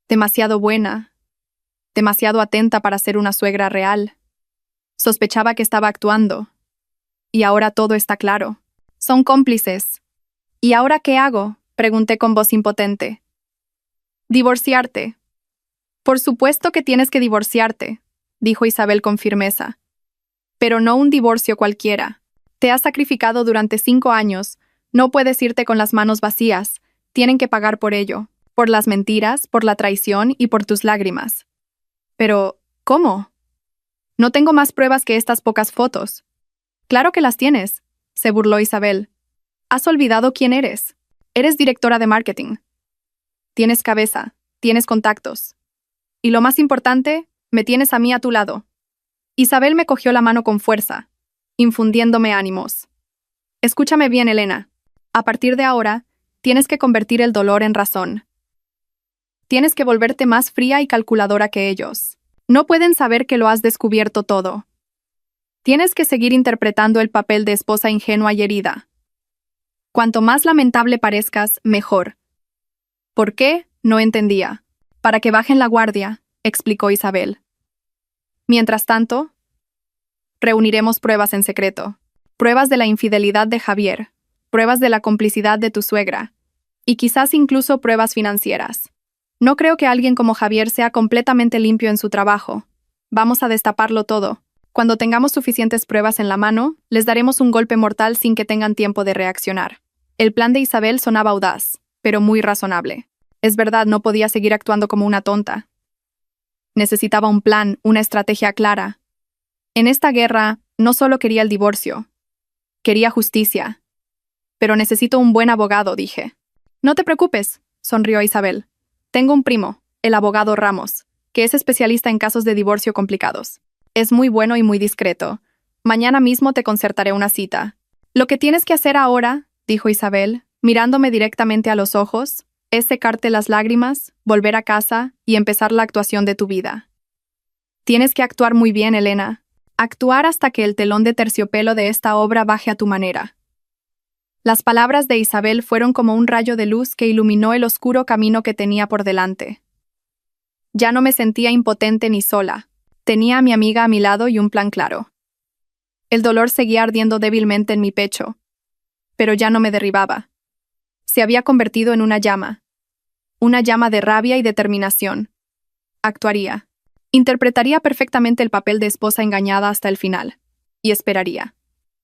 Demasiado buena. Demasiado atenta para ser una suegra real. Sospechaba que estaba actuando. Y ahora todo está claro. Son cómplices. ¿Y ahora qué hago?, pregunté con voz impotente. Divorciarte. Por supuesto que tienes que divorciarte, dijo Isabel con firmeza. Pero no un divorcio cualquiera. Te has sacrificado durante 5 años. No puedes irte con las manos vacías. Tienen que pagar por ello. Por las mentiras, por la traición y por tus lágrimas. Pero, ¿cómo? No tengo más pruebas que estas pocas fotos. Claro que las tienes, se burló Isabel. Has olvidado quién eres. Eres directora de marketing. Tienes cabeza, tienes contactos. Y lo más importante, me tienes a mí a tu lado. Isabel me cogió la mano con fuerza, infundiéndome ánimos. Escúchame bien, Elena. A partir de ahora, tienes que convertir el dolor en razón. Tienes que volverte más fría y calculadora que ellos. No pueden saber que lo has descubierto todo. Tienes que seguir interpretando el papel de esposa ingenua y herida. Cuanto más lamentable parezcas, mejor. ¿Por qué? No entendía. Para que bajen la guardia, explicó Isabel. Mientras tanto, reuniremos pruebas en secreto. Pruebas de la infidelidad de Javier, pruebas de la complicidad de tu suegra, y quizás incluso pruebas financieras. No creo que alguien como Javier sea completamente limpio en su trabajo. Vamos a destaparlo todo. Cuando tengamos suficientes pruebas en la mano, les daremos un golpe mortal sin que tengan tiempo de reaccionar. El plan de Isabel sonaba audaz, pero muy razonable. Es verdad, no podía seguir actuando como una tonta. Necesitaba un plan, una estrategia clara. En esta guerra, no solo quería el divorcio. Quería justicia. Pero necesito un buen abogado, dije. No te preocupes, sonrió Isabel. Tengo un primo, el abogado Ramos, que es especialista en casos de divorcio complicados. Es muy bueno y muy discreto. Mañana mismo te concertaré una cita. Lo que tienes que hacer ahora, dijo Isabel, mirándome directamente a los ojos, es secarte las lágrimas, volver a casa y empezar la actuación de tu vida. Tienes que actuar muy bien, Elena. Actuar hasta que el telón de terciopelo de esta obra baje a tu manera. Las palabras de Isabel fueron como un rayo de luz que iluminó el oscuro camino que tenía por delante. Ya no me sentía impotente ni sola. Tenía a mi amiga a mi lado y un plan claro. El dolor seguía ardiendo débilmente en mi pecho, pero ya no me derribaba. Se había convertido en una llama de rabia y determinación. Actuaría. Interpretaría perfectamente el papel de esposa engañada hasta el final. Y esperaría.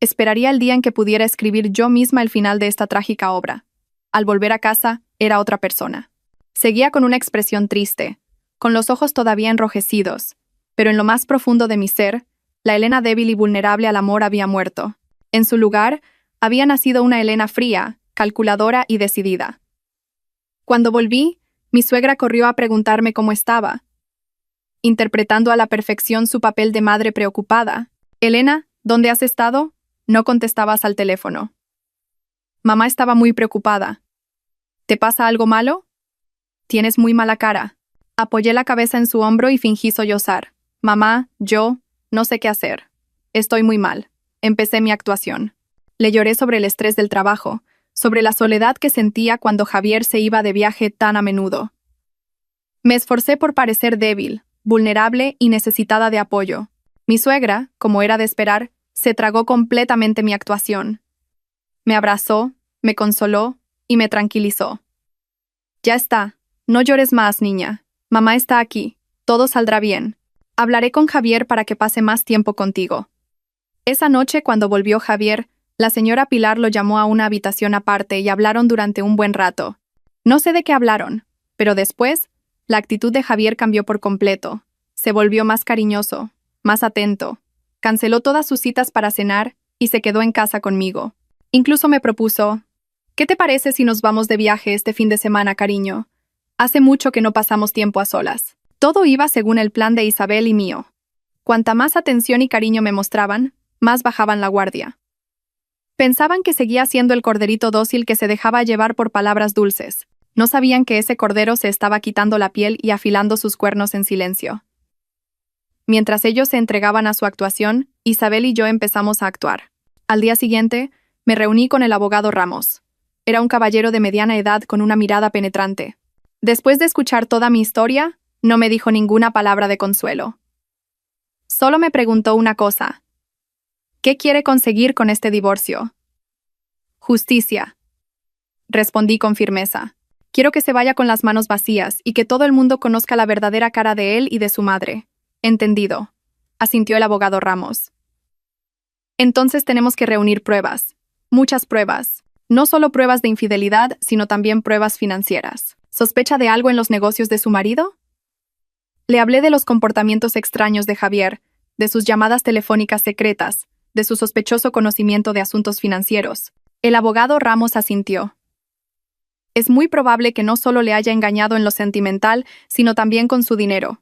Esperaría el día en que pudiera escribir yo misma el final de esta trágica obra. Al volver a casa, era otra persona. Seguía con una expresión triste, con los ojos todavía enrojecidos, pero en lo más profundo de mi ser, la Elena débil y vulnerable al amor había muerto. En su lugar, había nacido una Elena fría, calculadora y decidida. Cuando volví, mi suegra corrió a preguntarme cómo estaba, interpretando a la perfección su papel de madre preocupada. «Elena, ¿dónde has estado?» No contestabas al teléfono. Mamá estaba muy preocupada. «¿Te pasa algo malo?» «Tienes muy mala cara». Apoyé la cabeza en su hombro y fingí sollozar. «Mamá, no sé qué hacer. Estoy muy mal». Empecé mi actuación. Le lloré sobre el estrés del trabajo, sobre la soledad que sentía cuando Javier se iba de viaje tan a menudo. Me esforcé por parecer débil, vulnerable y necesitada de apoyo. Mi suegra, como era de esperar, se tragó completamente mi actuación. Me abrazó, me consoló y me tranquilizó. «Ya está, no llores más, niña. Mamá está aquí, todo saldrá bien. Hablaré con Javier para que pase más tiempo contigo». Esa noche, cuando volvió Javier, la señora Pilar lo llamó a una habitación aparte y hablaron durante un buen rato. No sé de qué hablaron, pero después, la actitud de Javier cambió por completo. Se volvió más cariñoso, más atento. Canceló todas sus citas para cenar y se quedó en casa conmigo. Incluso me propuso: «¿Qué te parece si nos vamos de viaje este fin de semana, cariño? Hace mucho que no pasamos tiempo a solas». Todo iba según el plan de Isabel y mío. Cuanta más atención y cariño me mostraban, más bajaban la guardia. Pensaban que seguía siendo el corderito dócil que se dejaba llevar por palabras dulces. No sabían que ese cordero se estaba quitando la piel y afilando sus cuernos en silencio. Mientras ellos se entregaban a su actuación, Isabel y yo empezamos a actuar. Al día siguiente, me reuní con el abogado Ramos. Era un caballero de mediana edad con una mirada penetrante. Después de escuchar toda mi historia, no me dijo ninguna palabra de consuelo. Solo me preguntó una cosa: ¿qué quiere conseguir con este divorcio? «Justicia», respondí con firmeza. Quiero que se vaya con las manos vacías y que todo el mundo conozca la verdadera cara de él y de su madre. Entendido, asintió el abogado Ramos. Entonces tenemos que reunir pruebas. Muchas pruebas. No solo pruebas de infidelidad, sino también pruebas financieras. ¿Sospecha de algo en los negocios de su marido? Le hablé de los comportamientos extraños de Javier, de sus llamadas telefónicas secretas, de su sospechoso conocimiento de asuntos financieros. El abogado Ramos asintió. Es muy probable que no solo le haya engañado en lo sentimental, sino también con su dinero.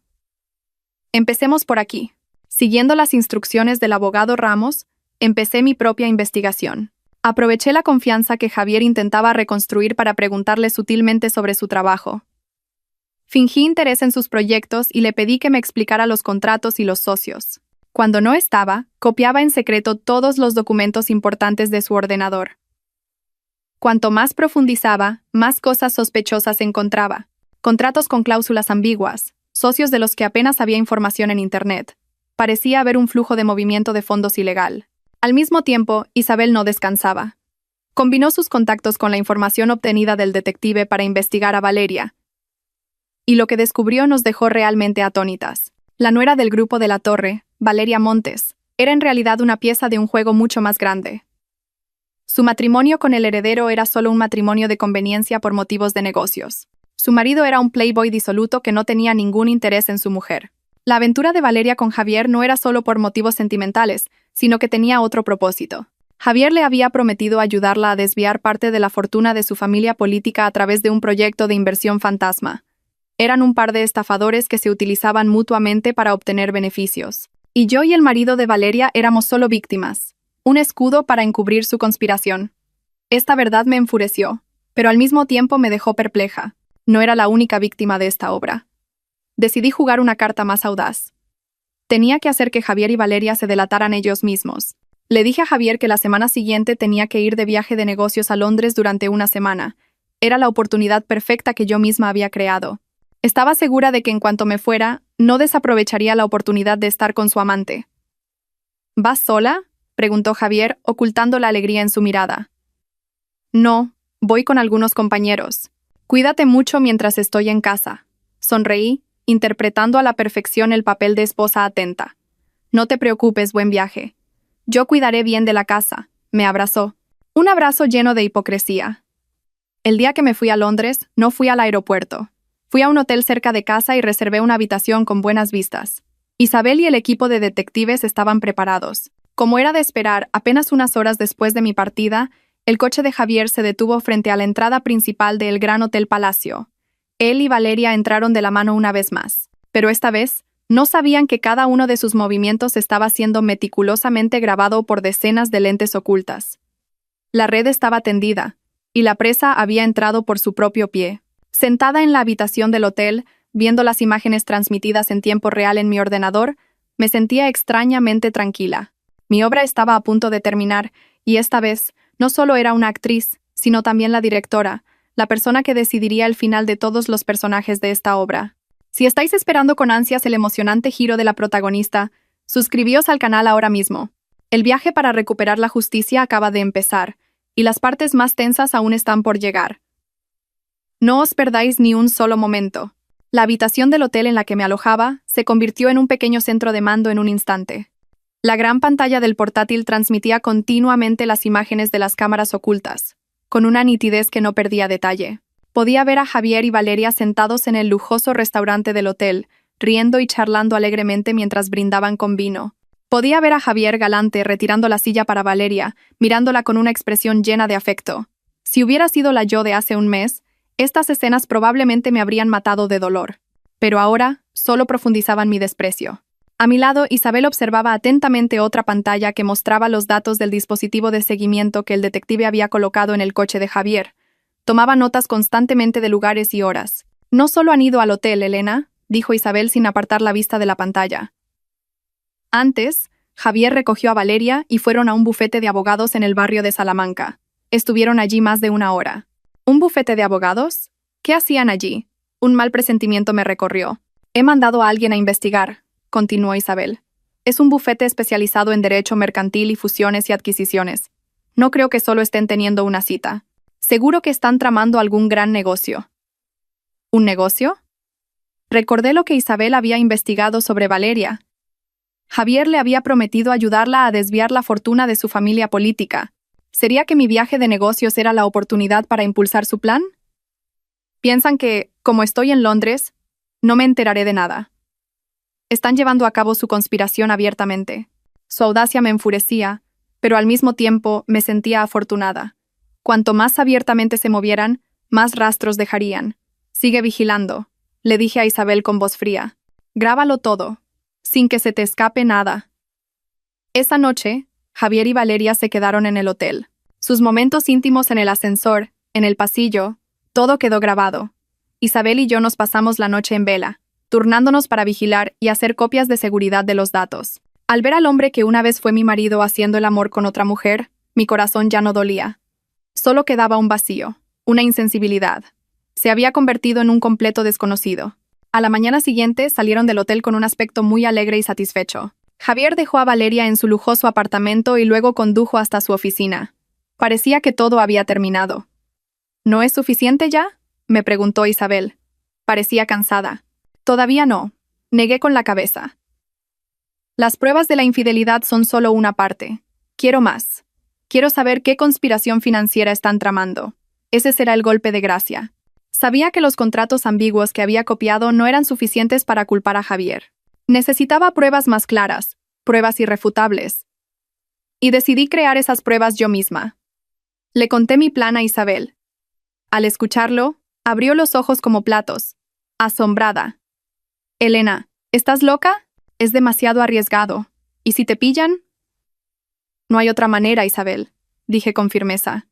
Empecemos por aquí. Siguiendo las instrucciones del abogado Ramos, empecé mi propia investigación. Aproveché la confianza que Javier intentaba reconstruir para preguntarle sutilmente sobre su trabajo. Fingí interés en sus proyectos y le pedí que me explicara los contratos y los socios. Cuando no estaba, copiaba en secreto todos los documentos importantes de su ordenador. Cuanto más profundizaba, más cosas sospechosas encontraba. Contratos con cláusulas ambiguas, socios de los que apenas había información en Internet. Parecía haber un flujo de movimiento de fondos ilegal. Al mismo tiempo, Isabel no descansaba. Combinó sus contactos con la información obtenida del detective para investigar a Valeria. Y lo que descubrió nos dejó realmente atónitas. La nuera del grupo de la Torre, Valeria Montes, era en realidad una pieza de un juego mucho más grande. Su matrimonio con el heredero era solo un matrimonio de conveniencia por motivos de negocios. Su marido era un playboy disoluto que no tenía ningún interés en su mujer. La aventura de Valeria con Javier no era solo por motivos sentimentales, sino que tenía otro propósito. Javier le había prometido ayudarla a desviar parte de la fortuna de su familia política a través de un proyecto de inversión fantasma. Eran un par de estafadores que se utilizaban mutuamente para obtener beneficios. Y yo y el marido de Valeria éramos solo víctimas. Un escudo para encubrir su conspiración. Esta verdad me enfureció, pero al mismo tiempo me dejó perpleja. No era la única víctima de esta obra. Decidí jugar una carta más audaz. Tenía que hacer que Javier y Valeria se delataran ellos mismos. Le dije a Javier que la semana siguiente tenía que ir de viaje de negocios a Londres durante una semana. Era la oportunidad perfecta que yo misma había creado. Estaba segura de que en cuanto me fuera, no desaprovecharía la oportunidad de estar con su amante. ¿Vas sola?, preguntó Javier, ocultando la alegría en su mirada. No, voy con algunos compañeros. Cuídate mucho mientras estoy en casa. Sonreí, interpretando a la perfección el papel de esposa atenta. No te preocupes, buen viaje. Yo cuidaré bien de la casa, me abrazó. Un abrazo lleno de hipocresía. El día que me fui a Londres, no fui al aeropuerto. Fui a un hotel cerca de casa y reservé una habitación con buenas vistas. Isabel y el equipo de detectives estaban preparados. Como era de esperar, apenas unas horas después de mi partida, el coche de Javier se detuvo frente a la entrada principal del Gran Hotel Palacio. Él y Valeria entraron de la mano una vez más. Pero esta vez, no sabían que cada uno de sus movimientos estaba siendo meticulosamente grabado por decenas de lentes ocultas. La red estaba tendida, y la presa había entrado por su propio pie. Sentada en la habitación del hotel, viendo las imágenes transmitidas en tiempo real en mi ordenador, me sentía extrañamente tranquila. Mi obra estaba a punto de terminar, y esta vez, no solo era una actriz, sino también la directora, la persona que decidiría el final de todos los personajes de esta obra. Si estáis esperando con ansias el emocionante giro de la protagonista, suscribíos al canal ahora mismo. El viaje para recuperar la justicia acaba de empezar, y las partes más tensas aún están por llegar. No os perdáis ni un solo momento. La habitación del hotel en la que me alojaba se convirtió en un pequeño centro de mando en un instante. La gran pantalla del portátil transmitía continuamente las imágenes de las cámaras ocultas, con una nitidez que no perdía detalle. Podía ver a Javier y Valeria sentados en el lujoso restaurante del hotel, riendo y charlando alegremente mientras brindaban con vino. Podía ver a Javier galante retirando la silla para Valeria, mirándola con una expresión llena de afecto. Si hubiera sido la yo de hace un mes, estas escenas probablemente me habrían matado de dolor. Pero ahora, solo profundizaban mi desprecio. A mi lado, Isabel observaba atentamente otra pantalla que mostraba los datos del dispositivo de seguimiento que el detective había colocado en el coche de Javier. Tomaba notas constantemente de lugares y horas. «No solo han ido al hotel, Elena», dijo Isabel sin apartar la vista de la pantalla. Antes, Javier recogió a Valeria y fueron a un bufete de abogados en el barrio de Salamanca. Estuvieron allí más de una hora. ¿Un bufete de abogados? ¿Qué hacían allí? Un mal presentimiento me recorrió. He mandado a alguien a investigar, continuó Isabel. Es un bufete especializado en derecho mercantil y fusiones y adquisiciones. No creo que solo estén teniendo una cita. Seguro que están tramando algún gran negocio. ¿Un negocio? Recordé lo que Isabel había investigado sobre Valeria. Javier le había prometido ayudarla a desviar la fortuna de su familia política. ¿Sería que mi viaje de negocios era la oportunidad para impulsar su plan? Piensan que, como estoy en Londres, no me enteraré de nada. Están llevando a cabo su conspiración abiertamente. Su audacia me enfurecía, pero al mismo tiempo me sentía afortunada. Cuanto más abiertamente se movieran, más rastros dejarían. Sigue vigilando, le dije a Isabel con voz fría. Grábalo todo, sin que se te escape nada. Esa noche, Javier y Valeria se quedaron en el hotel. Sus momentos íntimos en el ascensor, en el pasillo, todo quedó grabado. Isabel y yo nos pasamos la noche en vela, turnándonos para vigilar y hacer copias de seguridad de los datos. Al ver al hombre que una vez fue mi marido haciendo el amor con otra mujer, mi corazón ya no dolía. Solo quedaba un vacío, una insensibilidad. Se había convertido en un completo desconocido. A la mañana siguiente salieron del hotel con un aspecto muy alegre y satisfecho. Javier dejó a Valeria en su lujoso apartamento y luego condujo hasta su oficina. Parecía que todo había terminado. ¿No es suficiente ya?, me preguntó Isabel. Parecía cansada. Todavía no, negué con la cabeza. Las pruebas de la infidelidad son solo una parte. Quiero más. Quiero saber qué conspiración financiera están tramando. Ese será el golpe de gracia. Sabía que los contratos ambiguos que había copiado no eran suficientes para culpar a Javier. Necesitaba pruebas más claras, pruebas irrefutables. Y decidí crear esas pruebas yo misma. Le conté mi plan a Isabel. Al escucharlo, abrió los ojos como platos, asombrada. Elena, ¿estás loca? Es demasiado arriesgado. ¿Y si te pillan? No hay otra manera, Isabel, dije con firmeza.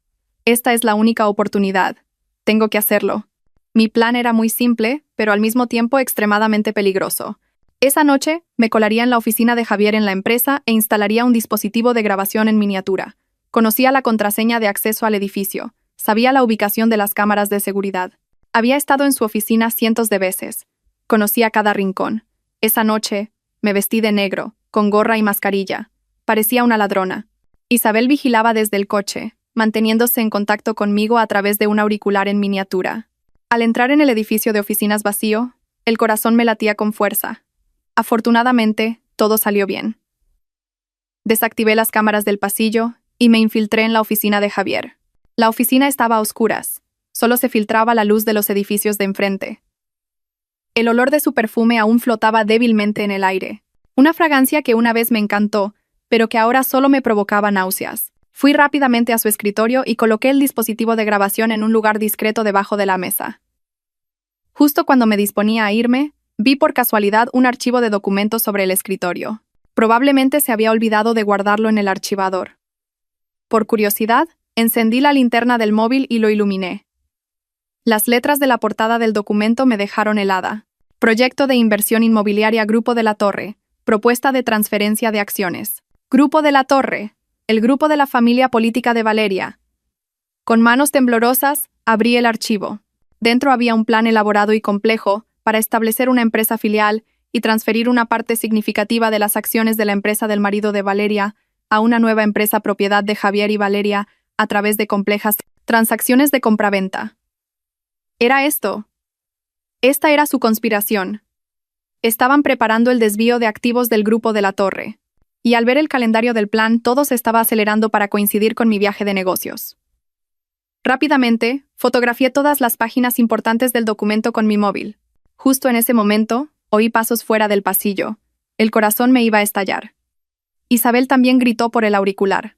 Esta es la única oportunidad. Tengo que hacerlo. Mi plan era muy simple, pero al mismo tiempo extremadamente peligroso. Esa noche, me colaría en la oficina de Javier en la empresa e instalaría un dispositivo de grabación en miniatura. Conocía la contraseña de acceso al edificio. Sabía la ubicación de las cámaras de seguridad. Había estado en su oficina cientos de veces. Conocía cada rincón. Esa noche, me vestí de negro, con gorra y mascarilla. Parecía una ladrona. Isabel vigilaba desde el coche, manteniéndose en contacto conmigo a través de un auricular en miniatura. Al entrar en el edificio de oficinas vacío, el corazón me latía con fuerza. Afortunadamente, todo salió bien. Desactivé las cámaras del pasillo y me infiltré en la oficina de Javier. La oficina estaba a oscuras. Solo se filtraba la luz de los edificios de enfrente. El olor de su perfume aún flotaba débilmente en el aire. Una fragancia que una vez me encantó, pero que ahora solo me provocaba náuseas. Fui rápidamente a su escritorio y coloqué el dispositivo de grabación en un lugar discreto debajo de la mesa. Justo cuando me disponía a irme, vi por casualidad un archivo de documentos sobre el escritorio. Probablemente se había olvidado de guardarlo en el archivador. Por curiosidad, encendí la linterna del móvil y lo iluminé. Las letras de la portada del documento me dejaron helada. Proyecto de inversión inmobiliaria Grupo de la Torre. Propuesta de transferencia de acciones. Grupo de la Torre. El grupo de la familia política de Valeria. Con manos temblorosas, abrí el archivo. Dentro había un plan elaborado y complejo para establecer una empresa filial y transferir una parte significativa de las acciones de la empresa del marido de Valeria a una nueva empresa propiedad de Javier y Valeria a través de complejas transacciones de compraventa. Era esto. Esta era su conspiración. Estaban preparando el desvío de activos del Grupo de la Torre. Y al ver el calendario del plan, todo se estaba acelerando para coincidir con mi viaje de negocios. Rápidamente, fotografié todas las páginas importantes del documento con mi móvil. Justo en ese momento, oí pasos fuera del pasillo. El corazón me iba a estallar. Isabel también gritó por el auricular.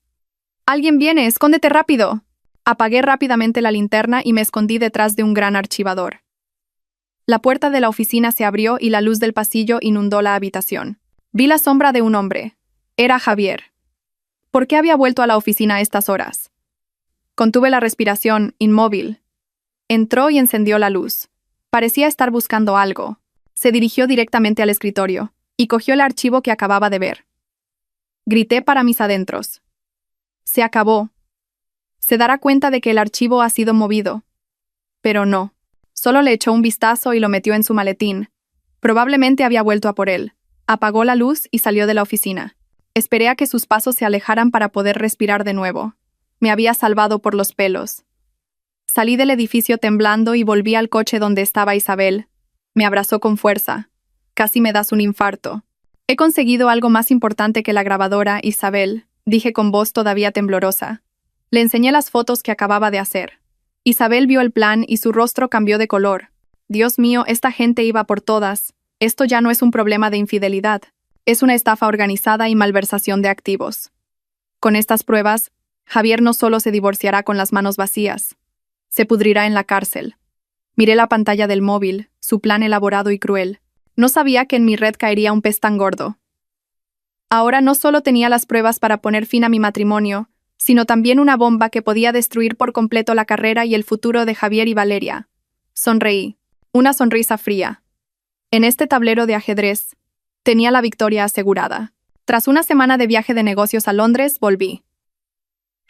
«¡Alguien viene! ¡Escóndete rápido!». Apagué rápidamente la linterna y me escondí detrás de un gran archivador. La puerta de la oficina se abrió y la luz del pasillo inundó la habitación. Vi la sombra de un hombre. Era Javier. ¿Por qué había vuelto a la oficina a estas horas? Contuve la respiración, inmóvil. Entró y encendió la luz. Parecía estar buscando algo. Se dirigió directamente al escritorio y cogió el archivo que acababa de ver. Grité para mis adentros. Se acabó. Se dará cuenta de que el archivo ha sido movido. Pero no. Solo le echó un vistazo y lo metió en su maletín. Probablemente había vuelto a por él. Apagó la luz y salió de la oficina. Esperé a que sus pasos se alejaran para poder respirar de nuevo. Me había salvado por los pelos. Salí del edificio temblando y volví al coche donde estaba Isabel. Me abrazó con fuerza. Casi me das un infarto. He conseguido algo más importante que la grabadora, Isabel, dije con voz todavía temblorosa. Le enseñé las fotos que acababa de hacer. Isabel vio el plan y su rostro cambió de color. Dios mío, esta gente iba por todas. Esto ya no es un problema de infidelidad. Es una estafa organizada y malversación de activos. Con estas pruebas, Javier no solo se divorciará con las manos vacías, se pudrirá en la cárcel. Miré la pantalla del móvil, su plan elaborado y cruel. No sabía que en mi red caería un pez tan gordo. Ahora no solo tenía las pruebas para poner fin a mi matrimonio, sino también una bomba que podía destruir por completo la carrera y el futuro de Javier y Valeria. Sonreí, una sonrisa fría. En este tablero de ajedrez, tenía la victoria asegurada. Tras una semana de viaje de negocios a Londres, volví.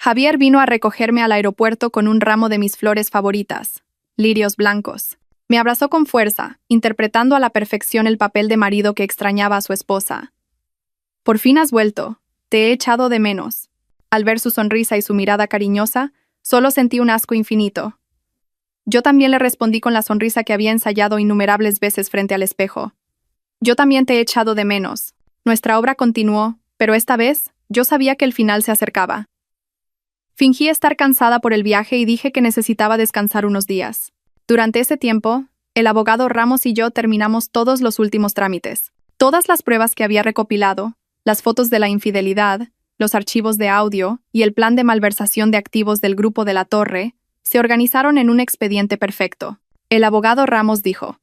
Javier vino a recogerme al aeropuerto con un ramo de mis flores favoritas, lirios blancos. Me abrazó con fuerza, interpretando a la perfección el papel de marido que extrañaba a su esposa. Por fin has vuelto, te he echado de menos. Al ver su sonrisa y su mirada cariñosa, solo sentí un asco infinito. Yo también le respondí con la sonrisa que había ensayado innumerables veces frente al espejo. Yo también te he echado de menos. Nuestra obra continuó, pero esta vez, yo sabía que el final se acercaba. Fingí estar cansada por el viaje y dije que necesitaba descansar unos días. Durante ese tiempo, el abogado Ramos y yo terminamos todos los últimos trámites. Todas las pruebas que había recopilado, las fotos de la infidelidad, los archivos de audio y el plan de malversación de activos del grupo de la Torre, se organizaron en un expediente perfecto. El abogado Ramos dijo: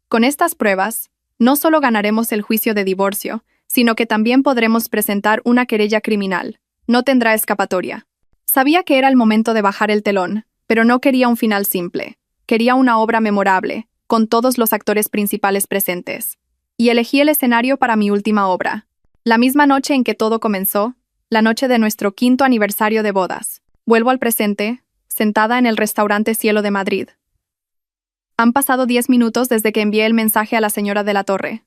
con estas pruebas, no solo ganaremos el juicio de divorcio, sino que también podremos presentar una querella criminal. No tendrá escapatoria. Sabía que era el momento de bajar el telón, pero no quería un final simple. Quería una obra memorable, con todos los actores principales presentes. Y elegí el escenario para mi última obra. La misma noche en que todo comenzó, la noche de nuestro 5º aniversario de bodas. Vuelvo al presente, sentada en el restaurante Cielo de Madrid. Han pasado 10 minutos desde que envié el mensaje a la señora de la Torre.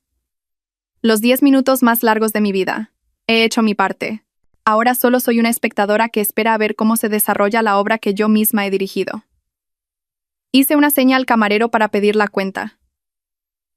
Los 10 minutos más largos de mi vida. He hecho mi parte. Ahora solo soy una espectadora que espera a ver cómo se desarrolla la obra que yo misma he dirigido. Hice una seña al camarero para pedir la cuenta.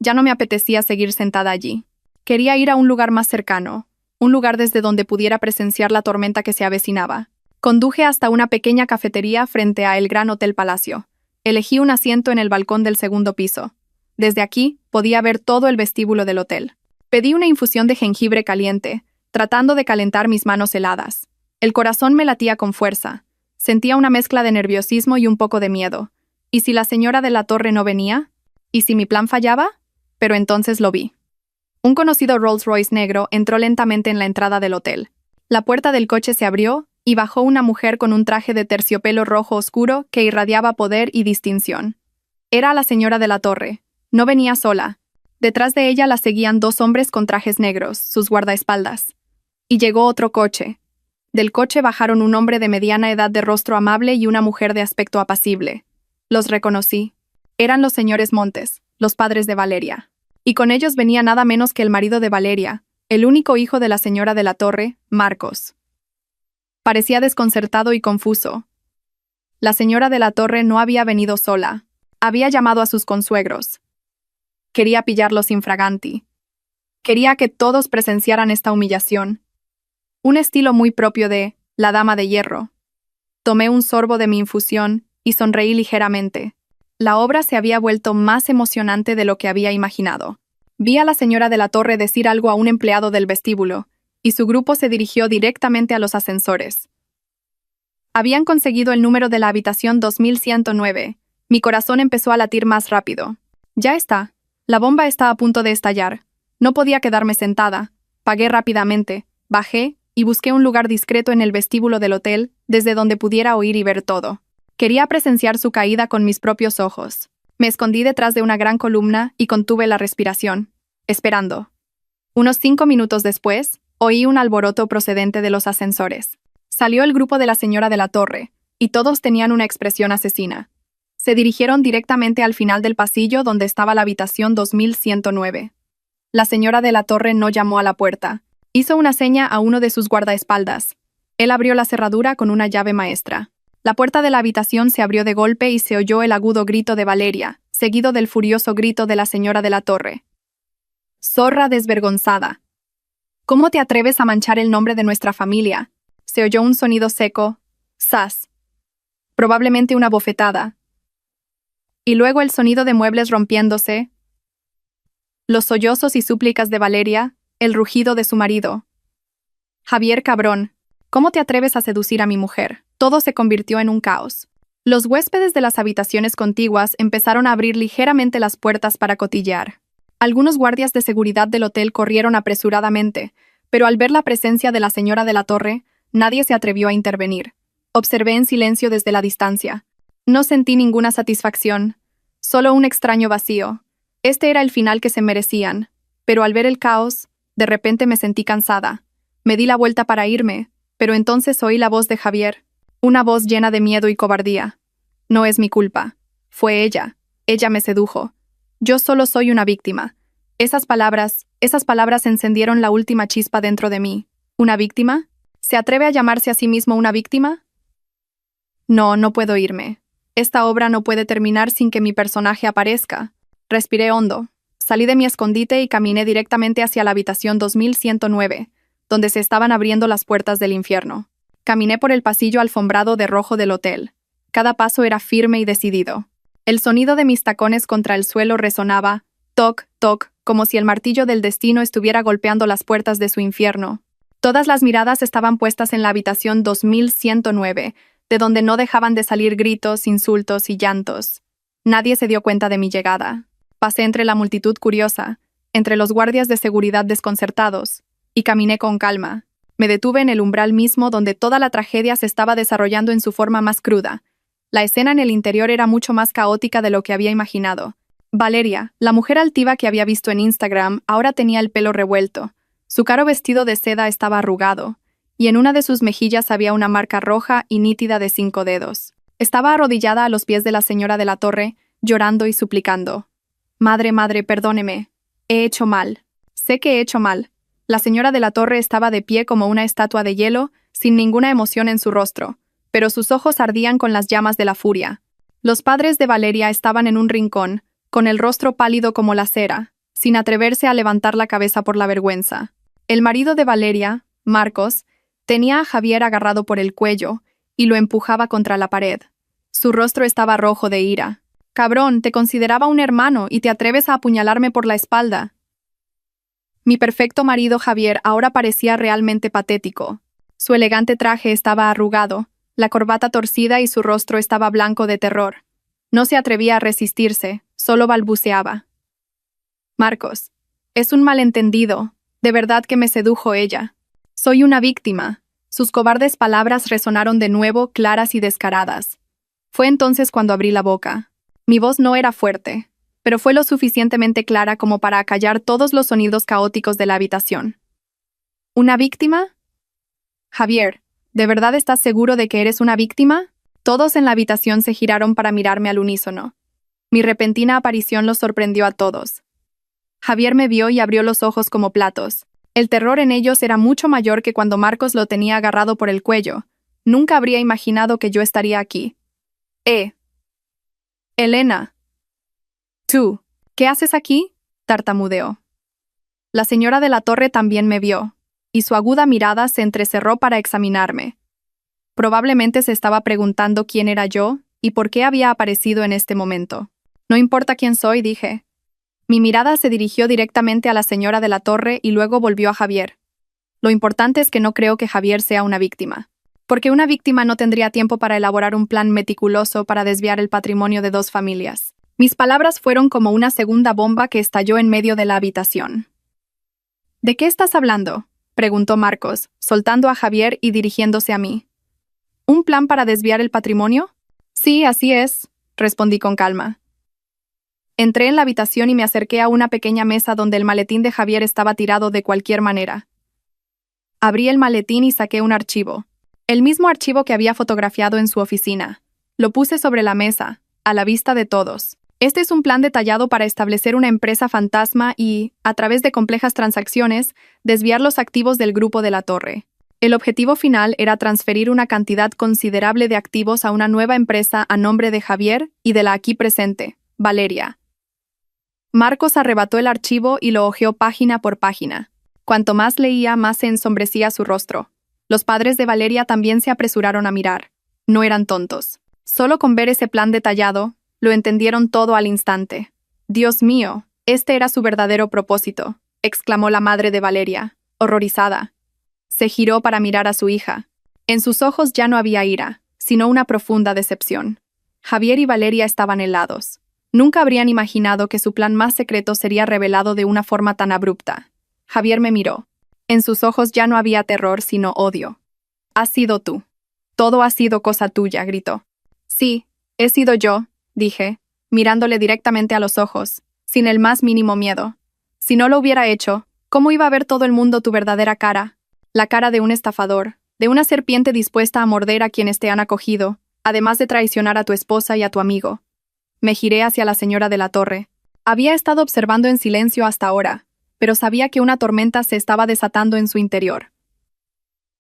Ya no me apetecía seguir sentada allí. Quería ir a un lugar más cercano, un lugar desde donde pudiera presenciar la tormenta que se avecinaba. Conduje hasta una pequeña cafetería frente a el Gran Hotel Palacio. Elegí un asiento en el balcón del 2º piso. Desde aquí, podía ver todo el vestíbulo del hotel. Pedí una infusión de jengibre caliente, tratando de calentar mis manos heladas. El corazón me latía con fuerza. Sentía una mezcla de nerviosismo y un poco de miedo. ¿Y si la señora de la Torre no venía? ¿Y si mi plan fallaba? Pero entonces lo vi. Un conocido Rolls-Royce negro entró lentamente en la entrada del hotel. La puerta del coche se abrió y bajó una mujer con un traje de terciopelo rojo oscuro que irradiaba poder y distinción. Era la señora de la Torre. No venía sola. Detrás de ella la seguían 2 hombres con trajes negros, sus guardaespaldas. Y llegó otro coche. Del coche bajaron un hombre de mediana edad de rostro amable y una mujer de aspecto apacible. Los reconocí. Eran los señores Montes, los padres de Valeria. Y con ellos venía nada menos que el marido de Valeria, el único hijo de la señora de la Torre, Marcos. Parecía desconcertado y confuso. La señora de la Torre no había venido sola. Había llamado a sus consuegros. Quería pillarlos infraganti. Quería que todos presenciaran esta humillación. Un estilo muy propio de la Dama de Hierro. Tomé un sorbo de mi infusión y sonreí ligeramente. La obra se había vuelto más emocionante de lo que había imaginado. Vi a la señora de la Torre decir algo a un empleado del vestíbulo, y su grupo se dirigió directamente a los ascensores. Habían conseguido el número de la habitación 2109. Mi corazón empezó a latir más rápido. Ya está. La bomba está a punto de estallar. No podía quedarme sentada. Pagué rápidamente, bajé y busqué un lugar discreto en el vestíbulo del hotel, desde donde pudiera oír y ver todo. Quería presenciar su caída con mis propios ojos. Me escondí detrás de una gran columna y contuve la respiración, esperando. Unos 5 minutos después, oí un alboroto procedente de los ascensores. Salió el grupo de la señora de la Torre, y todos tenían una expresión asesina. Se dirigieron directamente al final del pasillo donde estaba la habitación 2109. La señora de la Torre no llamó a la puerta. Hizo una seña a uno de sus guardaespaldas. Él abrió la cerradura con una llave maestra. La puerta de la habitación se abrió de golpe y se oyó el agudo grito de Valeria, seguido del furioso grito de la señora de la Torre. «Zorra desvergonzada. ¿Cómo te atreves a manchar el nombre de nuestra familia?». Se oyó un sonido seco, ¡zas! Probablemente una bofetada. Y luego el sonido de muebles rompiéndose, los sollozos y súplicas de Valeria, el rugido de su marido. «Javier, cabrón, ¿cómo te atreves a seducir a mi mujer?». Todo se convirtió en un caos. Los huéspedes de las habitaciones contiguas empezaron a abrir ligeramente las puertas para cotillear. Algunos guardias de seguridad del hotel corrieron apresuradamente, pero al ver la presencia de la señora de la Torre, nadie se atrevió a intervenir. Observé en silencio desde la distancia. No sentí ninguna satisfacción, solo un extraño vacío. Este era el final que se merecían, pero al ver el caos, de repente me sentí cansada. Me di la vuelta para irme, pero entonces oí la voz de Javier, una voz llena de miedo y cobardía. «No es mi culpa. Fue ella. Ella me sedujo. Yo solo soy una víctima». Esas palabras encendieron la última chispa dentro de mí. ¿Una víctima? ¿Se atreve a llamarse a sí mismo una víctima? No, no puedo irme. Esta obra no puede terminar sin que mi personaje aparezca. Respiré hondo. Salí de mi escondite y caminé directamente hacia la habitación 2109, donde se estaban abriendo las puertas del infierno. Caminé por el pasillo alfombrado de rojo del hotel. Cada paso era firme y decidido. El sonido de mis tacones contra el suelo resonaba, toc, toc, como si el martillo del destino estuviera golpeando las puertas de su infierno. Todas las miradas estaban puestas en la habitación 2109, de donde no dejaban de salir gritos, insultos y llantos. Nadie se dio cuenta de mi llegada. Pasé entre la multitud curiosa, entre los guardias de seguridad desconcertados, y caminé con calma. Me detuve en el umbral mismo donde toda la tragedia se estaba desarrollando en su forma más cruda. La escena en el interior era mucho más caótica de lo que había imaginado. Valeria, la mujer altiva que había visto en Instagram, ahora tenía el pelo revuelto. Su caro vestido de seda estaba arrugado, y en una de sus mejillas había una marca roja y nítida de 5 dedos. Estaba arrodillada a los pies de la señora de la Torre, llorando y suplicando. «Madre, madre, perdóneme. He hecho mal. Sé que he hecho mal». La señora de la Torre estaba de pie como una estatua de hielo, sin ninguna emoción en su rostro, pero sus ojos ardían con las llamas de la furia. Los padres de Valeria estaban en un rincón, con el rostro pálido como la cera, sin atreverse a levantar la cabeza por la vergüenza. El marido de Valeria, Marcos, tenía a Javier agarrado por el cuello y lo empujaba contra la pared. Su rostro estaba rojo de ira. «Cabrón, te consideraba un hermano y te atreves a apuñalarme por la espalda». Mi perfecto marido Javier ahora parecía realmente patético. Su elegante traje estaba arrugado, la corbata torcida y su rostro estaba blanco de terror. No se atrevía a resistirse, solo balbuceaba. «Marcos, es un malentendido. De verdad que me sedujo ella. Soy una víctima». Sus cobardes palabras resonaron de nuevo, claras y descaradas. Fue entonces cuando abrí la boca. Mi voz no era fuerte, pero fue lo suficientemente clara como para acallar todos los sonidos caóticos de la habitación. ¿Una víctima? Javier, ¿de verdad estás seguro de que eres una víctima? Todos en la habitación se giraron para mirarme al unísono. Mi repentina aparición los sorprendió a todos. Javier me vio y abrió los ojos como platos. El terror en ellos era mucho mayor que cuando Marcos lo tenía agarrado por el cuello. Nunca habría imaginado que yo estaría aquí. Elena. «¿Tú? ¿Qué haces aquí?», tartamudeó. La señora de la Torre también me vio, y su aguda mirada se entrecerró para examinarme. Probablemente se estaba preguntando quién era yo y por qué había aparecido en este momento. «No importa quién soy», dije. Mi mirada se dirigió directamente a la señora de la Torre y luego volvió a Javier. Lo importante es que no creo que Javier sea una víctima. Porque una víctima no tendría tiempo para elaborar un plan meticuloso para desviar el patrimonio de 2 familias. Mis palabras fueron como una segunda bomba que estalló en medio de la habitación. «¿De qué estás hablando?», preguntó Marcos, soltando a Javier y dirigiéndose a mí. «¿Un plan para desviar el patrimonio?». «Sí, así es», respondí con calma. Entré en la habitación y me acerqué a una pequeña mesa donde el maletín de Javier estaba tirado de cualquier manera. Abrí el maletín y saqué un archivo. El mismo archivo que había fotografiado en su oficina. Lo puse sobre la mesa, a la vista de todos. Este es un plan detallado para establecer una empresa fantasma y, a través de complejas transacciones, desviar los activos del grupo de la Torre. El objetivo final era transferir una cantidad considerable de activos a una nueva empresa a nombre de Javier y de la aquí presente, Valeria. Marcos arrebató el archivo y lo hojeó página por página. Cuanto más leía, más se ensombrecía su rostro. Los padres de Valeria también se apresuraron a mirar. No eran tontos. Solo con ver ese plan detallado, lo entendieron todo al instante. «Dios mío, este era su verdadero propósito», exclamó la madre de Valeria, horrorizada. Se giró para mirar a su hija. En sus ojos ya no había ira, sino una profunda decepción. Javier y Valeria estaban helados. Nunca habrían imaginado que su plan más secreto sería revelado de una forma tan abrupta. Javier me miró. En sus ojos ya no había terror, sino odio. «Has sido tú. Todo ha sido cosa tuya», gritó. «Sí, he sido yo», dije, mirándole directamente a los ojos, sin el más mínimo miedo. «Si no lo hubiera hecho, ¿cómo iba a ver todo el mundo tu verdadera cara? La cara de un estafador, de una serpiente dispuesta a morder a quienes te han acogido, además de traicionar a tu esposa y a tu amigo». Me giré hacia la señora de la Torre. Había estado observando en silencio hasta ahora, pero sabía que una tormenta se estaba desatando en su interior.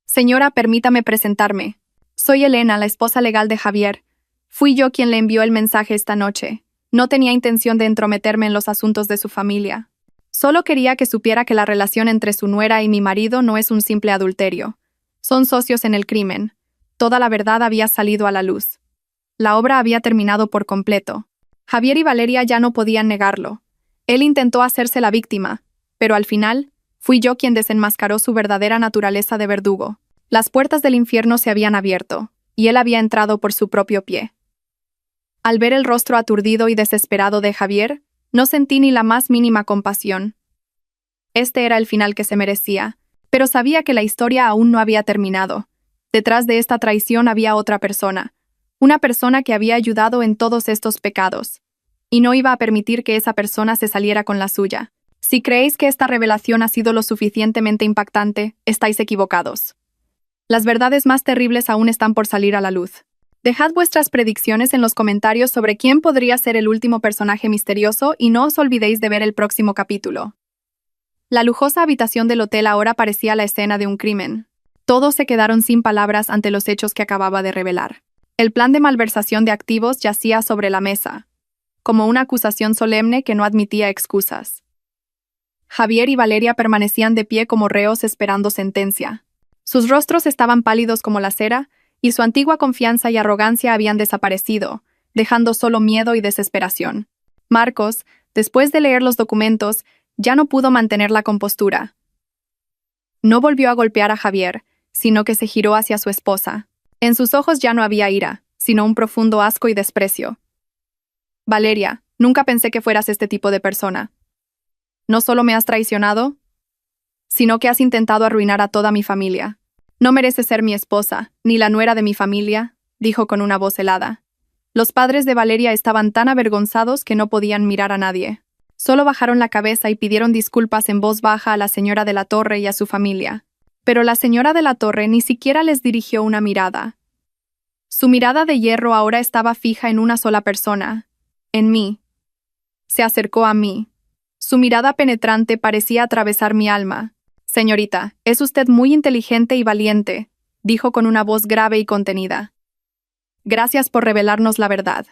«Señora, permítame presentarme. Soy Elena, la esposa legal de Javier. Fui yo quien le envió el mensaje esta noche. No tenía intención de entrometerme en los asuntos de su familia. Solo quería que supiera que la relación entre su nuera y mi marido no es un simple adulterio. Son socios en el crimen. Toda la verdad había salido a la luz. La obra había terminado por completo. Javier y Valeria ya no podían negarlo. Él intentó hacerse la víctima, pero al final, fui yo quien desenmascaró su verdadera naturaleza de verdugo. Las puertas del infierno se habían abierto, y él había entrado por su propio pie. Al ver el rostro aturdido y desesperado de Javier, no sentí ni la más mínima compasión. Este era el final que se merecía, pero sabía que la historia aún no había terminado. Detrás de esta traición había otra persona, una persona que había ayudado en todos estos pecados, y no iba a permitir que esa persona se saliera con la suya. Si creéis que esta revelación ha sido lo suficientemente impactante, estáis equivocados. Las verdades más terribles aún están por salir a la luz. Dejad vuestras predicciones en los comentarios sobre quién podría ser el último personaje misterioso y no os olvidéis de ver el próximo capítulo. La lujosa habitación del hotel ahora parecía la escena de un crimen. Todos se quedaron sin palabras ante los hechos que acababa de revelar. El plan de malversación de activos yacía sobre la mesa, como una acusación solemne que no admitía excusas. Javier y Valeria permanecían de pie como reos esperando sentencia. Sus rostros estaban pálidos como la cera, y su antigua confianza y arrogancia habían desaparecido, dejando solo miedo y desesperación. Marcos, después de leer los documentos, ya no pudo mantener la compostura. No volvió a golpear a Javier, sino que se giró hacia su esposa. En sus ojos ya no había ira, sino un profundo asco y desprecio. «Valeria, nunca pensé que fueras este tipo de persona. No solo me has traicionado, sino que has intentado arruinar a toda mi familia. No mereces ser mi esposa, ni la nuera de mi familia», dijo con una voz helada. Los padres de Valeria estaban tan avergonzados que no podían mirar a nadie. Solo bajaron la cabeza y pidieron disculpas en voz baja a la señora de la Torre y a su familia. Pero la señora de la Torre ni siquiera les dirigió una mirada. Su mirada de hierro ahora estaba fija en una sola persona, en mí. Se acercó a mí. Su mirada penetrante parecía atravesar mi alma. «Señorita, es usted muy inteligente y valiente», dijo con una voz grave y contenida. «Gracias por revelarnos la verdad.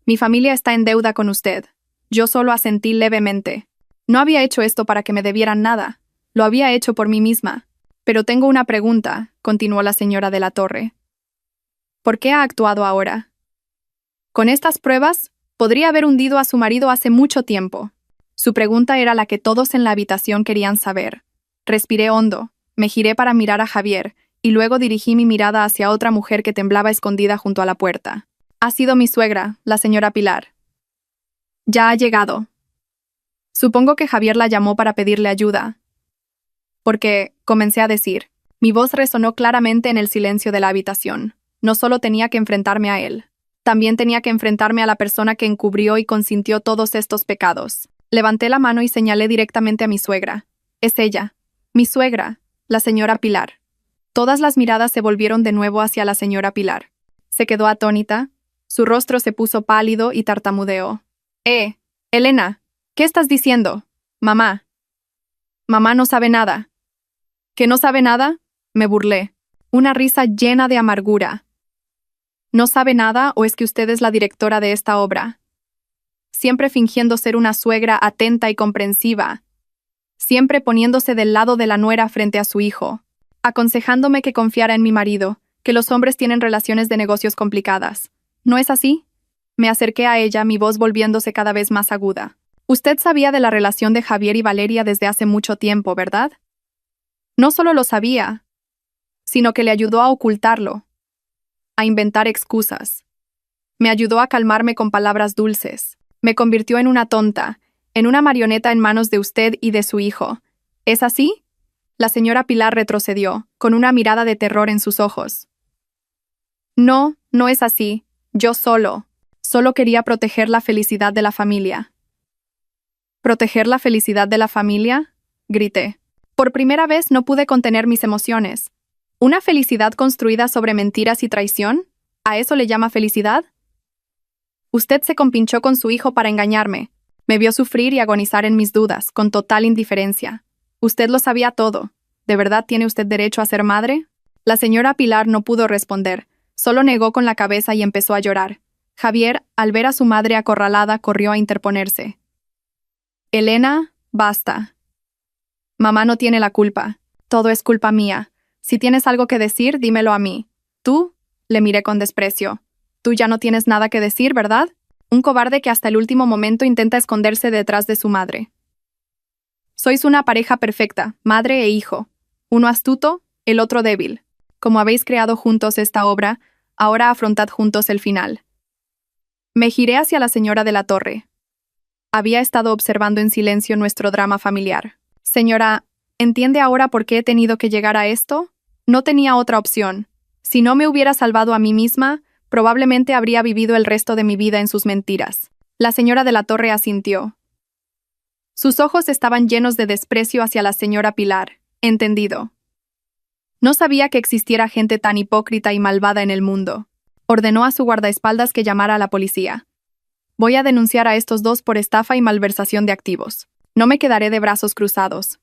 Mi familia está en deuda con usted». Yo solo asentí levemente. No había hecho esto para que me debieran nada. Lo había hecho por mí misma. «Pero tengo una pregunta», continuó la señora de la Torre. «¿Por qué ha actuado ahora? Con estas pruebas, podría haber hundido a su marido hace mucho tiempo». Su pregunta era la que todos en la habitación querían saber. Respiré hondo, me giré para mirar a Javier, y luego dirigí mi mirada hacia otra mujer que temblaba escondida junto a la puerta. «Ha sido mi suegra, la señora Pilar. Ya ha llegado». Supongo que Javier la llamó para pedirle ayuda. Porque, comencé a decir, mi voz resonó claramente en el silencio de la habitación. No solo tenía que enfrentarme a él, también tenía que enfrentarme a la persona que encubrió y consintió todos estos pecados. Levanté la mano y señalé directamente a mi suegra. «Es ella, mi suegra, la señora Pilar». Todas las miradas se volvieron de nuevo hacia la señora Pilar. Se quedó atónita, su rostro se puso pálido y tartamudeó. Elena, ¿qué estás diciendo? Mamá. Mamá no sabe nada». «¿Que no sabe nada?», me burlé. Una risa llena de amargura. ¿No sabe nada o es que usted es la directora de esta obra? Siempre fingiendo ser una suegra atenta y comprensiva. Siempre poniéndose del lado de la nuera frente a su hijo. Aconsejándome que confiara en mi marido, que los hombres tienen relaciones de negocios complicadas. ¿No es así? Me acerqué a ella, mi voz volviéndose cada vez más aguda. Usted sabía de la relación de Javier y Valeria desde hace mucho tiempo, ¿verdad? No solo lo sabía, sino que le ayudó a ocultarlo, a inventar excusas. Me ayudó a calmarme con palabras dulces. Me convirtió en una tonta, en una marioneta en manos de usted y de su hijo. ¿Es así? La señora Pilar retrocedió, con una mirada de terror en sus ojos. No, no es así. Yo solo quería proteger la felicidad de la familia. ¿Proteger la felicidad de la familia?, grité. Por primera vez no pude contener mis emociones. ¿Una felicidad construida sobre mentiras y traición? ¿A eso le llama felicidad? Usted se compinchó con su hijo para engañarme. Me vio sufrir y agonizar en mis dudas, con total indiferencia. Usted lo sabía todo. ¿De verdad tiene usted derecho a ser madre? La señora Pilar no pudo responder, solo negó con la cabeza y empezó a llorar. Javier, al ver a su madre acorralada, corrió a interponerse. Elena, basta. Mamá no tiene la culpa. Todo es culpa mía. Si tienes algo que decir, dímelo a mí. ¿Tú? Le miré con desprecio. Tú ya no tienes nada que decir, ¿verdad? Un cobarde que hasta el último momento intenta esconderse detrás de su madre. Sois una pareja perfecta, madre e hijo. Uno astuto, el otro débil. Como habéis creado juntos esta obra, ahora afrontad juntos el final. Me giré hacia la señora de la Torre. Había estado observando en silencio nuestro drama familiar. Señora, ¿entiende ahora por qué he tenido que llegar a esto? No tenía otra opción. Si no me hubiera salvado a mí misma, probablemente habría vivido el resto de mi vida en sus mentiras. La señora de la Torre asintió. Sus ojos estaban llenos de desprecio hacia la señora Pilar. Entendido. No sabía que existiera gente tan hipócrita y malvada en el mundo. Ordenó a su guardaespaldas que llamara a la policía. Voy a denunciar a estos dos por estafa y malversación de activos. No me quedaré de brazos cruzados.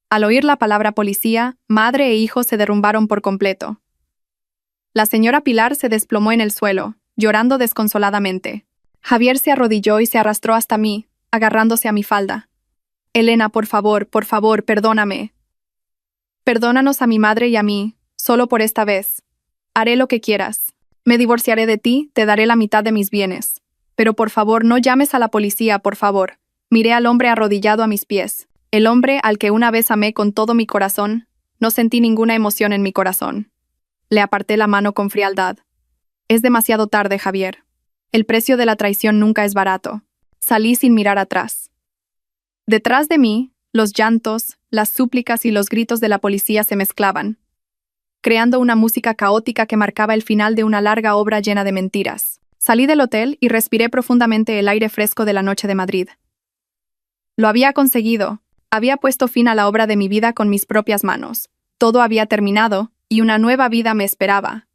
Al oír la palabra policía, madre e hijo se derrumbaron por completo. La señora Pilar se desplomó en el suelo, llorando desconsoladamente. Javier se arrodilló y se arrastró hasta mí, agarrándose a mi falda. Elena, por favor, perdóname. Perdónanos a mi madre y a mí, solo por esta vez. Haré lo que quieras. Me divorciaré de ti, te daré la mitad de mis bienes. Pero por favor, no llames a la policía, por favor. Miré al hombre arrodillado a mis pies. El hombre al que una vez amé con todo mi corazón. No sentí ninguna emoción en mi corazón. Le aparté la mano con frialdad. Es demasiado tarde, Javier. El precio de la traición nunca es barato. Salí sin mirar atrás. Detrás de mí, los llantos, las súplicas y los gritos de la policía se mezclaban, creando una música caótica que marcaba el final de una larga obra llena de mentiras. Salí del hotel y respiré profundamente el aire fresco de la noche de Madrid. Lo había conseguido. Había puesto fin a la obra de mi vida con mis propias manos. Todo había terminado, y una nueva vida me esperaba.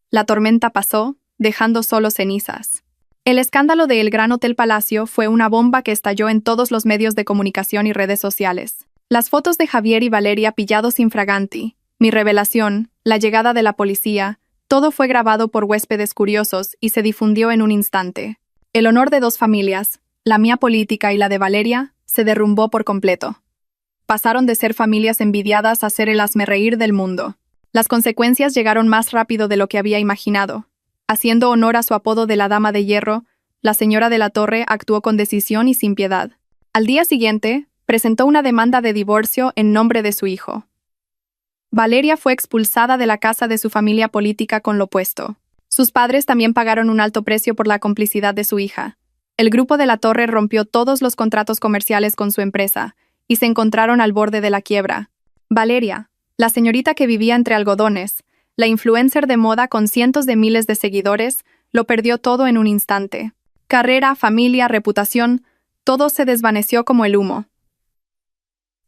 La tormenta pasó, dejando solo cenizas. El escándalo de El Gran Hotel Palacio fue una bomba que estalló en todos los medios de comunicación y redes sociales. Las fotos de Javier y Valeria pillados infraganti, mi revelación, la llegada de la policía, todo fue grabado por huéspedes curiosos y se difundió en un instante. El honor de dos familias, la mía política y la de Valeria, se derrumbó por completo. Pasaron de ser familias envidiadas a ser el hazmerreír del mundo. Las consecuencias llegaron más rápido de lo que había imaginado. Haciendo honor a su apodo de la Dama de Hierro, la señora de la Torre actuó con decisión y sin piedad. Al día siguiente, presentó una demanda de divorcio en nombre de su hijo. Valeria fue expulsada de la casa de su familia política con lo opuesto. Sus padres también pagaron un alto precio por la complicidad de su hija. El grupo de la Torre rompió todos los contratos comerciales con su empresa y se encontraron al borde de la quiebra. Valeria, la señorita que vivía entre algodones, la influencer de moda con cientos de miles de seguidores, lo perdió todo en un instante. Carrera, familia, reputación, todo se desvaneció como el humo.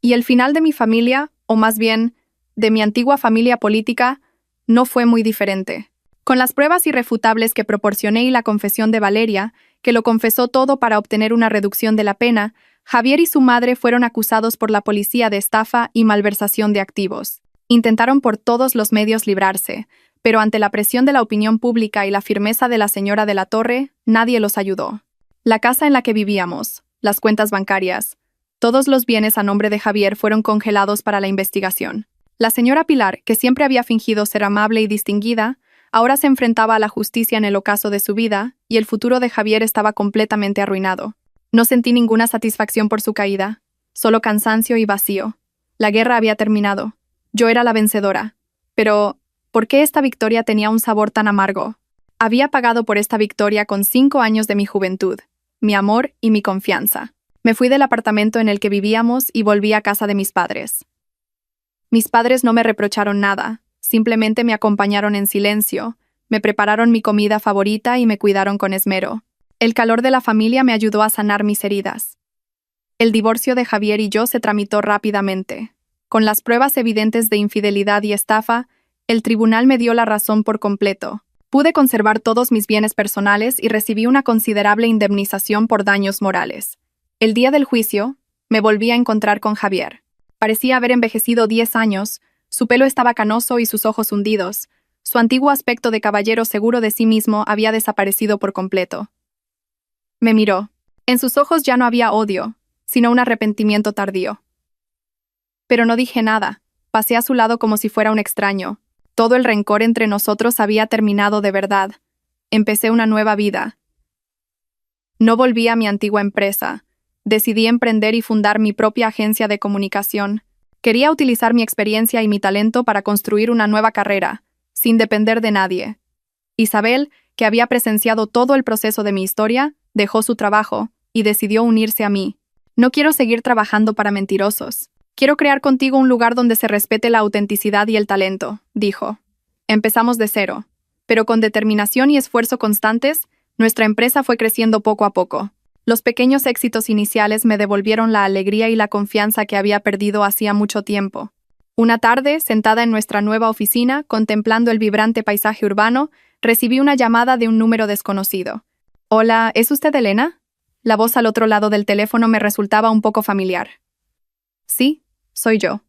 Y el final de mi familia, o más bien, de mi antigua familia política, no fue muy diferente. Con las pruebas irrefutables que proporcioné y la confesión de Valeria, que lo confesó todo para obtener una reducción de la pena, Javier y su madre fueron acusados por la policía de estafa y malversación de activos. Intentaron por todos los medios librarse, pero ante la presión de la opinión pública y la firmeza de la señora de la Torre, nadie los ayudó. La casa en la que vivíamos, las cuentas bancarias, todos los bienes a nombre de Javier fueron congelados para la investigación. La señora Pilar, que siempre había fingido ser amable y distinguida, ahora se enfrentaba a la justicia en el ocaso de su vida, y el futuro de Javier estaba completamente arruinado. No sentí ninguna satisfacción por su caída, solo cansancio y vacío. La guerra había terminado. Yo era la vencedora. Pero, ¿por qué esta victoria tenía un sabor tan amargo? Había pagado por esta victoria con 5 años de mi juventud, mi amor y mi confianza. Me fui del apartamento en el que vivíamos y volví a casa de mis padres. Mis padres no me reprocharon nada, simplemente me acompañaron en silencio, me prepararon mi comida favorita y me cuidaron con esmero. El calor de la familia me ayudó a sanar mis heridas. El divorcio de Javier y yo se tramitó rápidamente. Con las pruebas evidentes de infidelidad y estafa, el tribunal me dio la razón por completo. Pude conservar todos mis bienes personales y recibí una considerable indemnización por daños morales. El día del juicio, me volví a encontrar con Javier. Parecía haber envejecido 10 años, su pelo estaba canoso y sus ojos hundidos. Su antiguo aspecto de caballero seguro de sí mismo había desaparecido por completo. Me miró. En sus ojos ya no había odio, sino un arrepentimiento tardío. Pero no dije nada. Pasé a su lado como si fuera un extraño. Todo el rencor entre nosotros había terminado de verdad. Empecé una nueva vida. No volví a mi antigua empresa. Decidí emprender y fundar mi propia agencia de comunicación. Quería utilizar mi experiencia y mi talento para construir una nueva carrera, sin depender de nadie. Isabel, que había presenciado todo el proceso de mi historia, dejó su trabajo y decidió unirse a mí. No quiero seguir trabajando para mentirosos. Quiero crear contigo un lugar donde se respete la autenticidad y el talento, dijo. Empezamos de cero, pero con determinación y esfuerzo constantes, nuestra empresa fue creciendo poco a poco. Los pequeños éxitos iniciales me devolvieron la alegría y la confianza que había perdido hacía mucho tiempo. Una tarde, sentada en nuestra nueva oficina, contemplando el vibrante paisaje urbano, recibí una llamada de un número desconocido. Hola, ¿es usted Elena? La voz al otro lado del teléfono me resultaba un poco familiar. Sí, soy yo.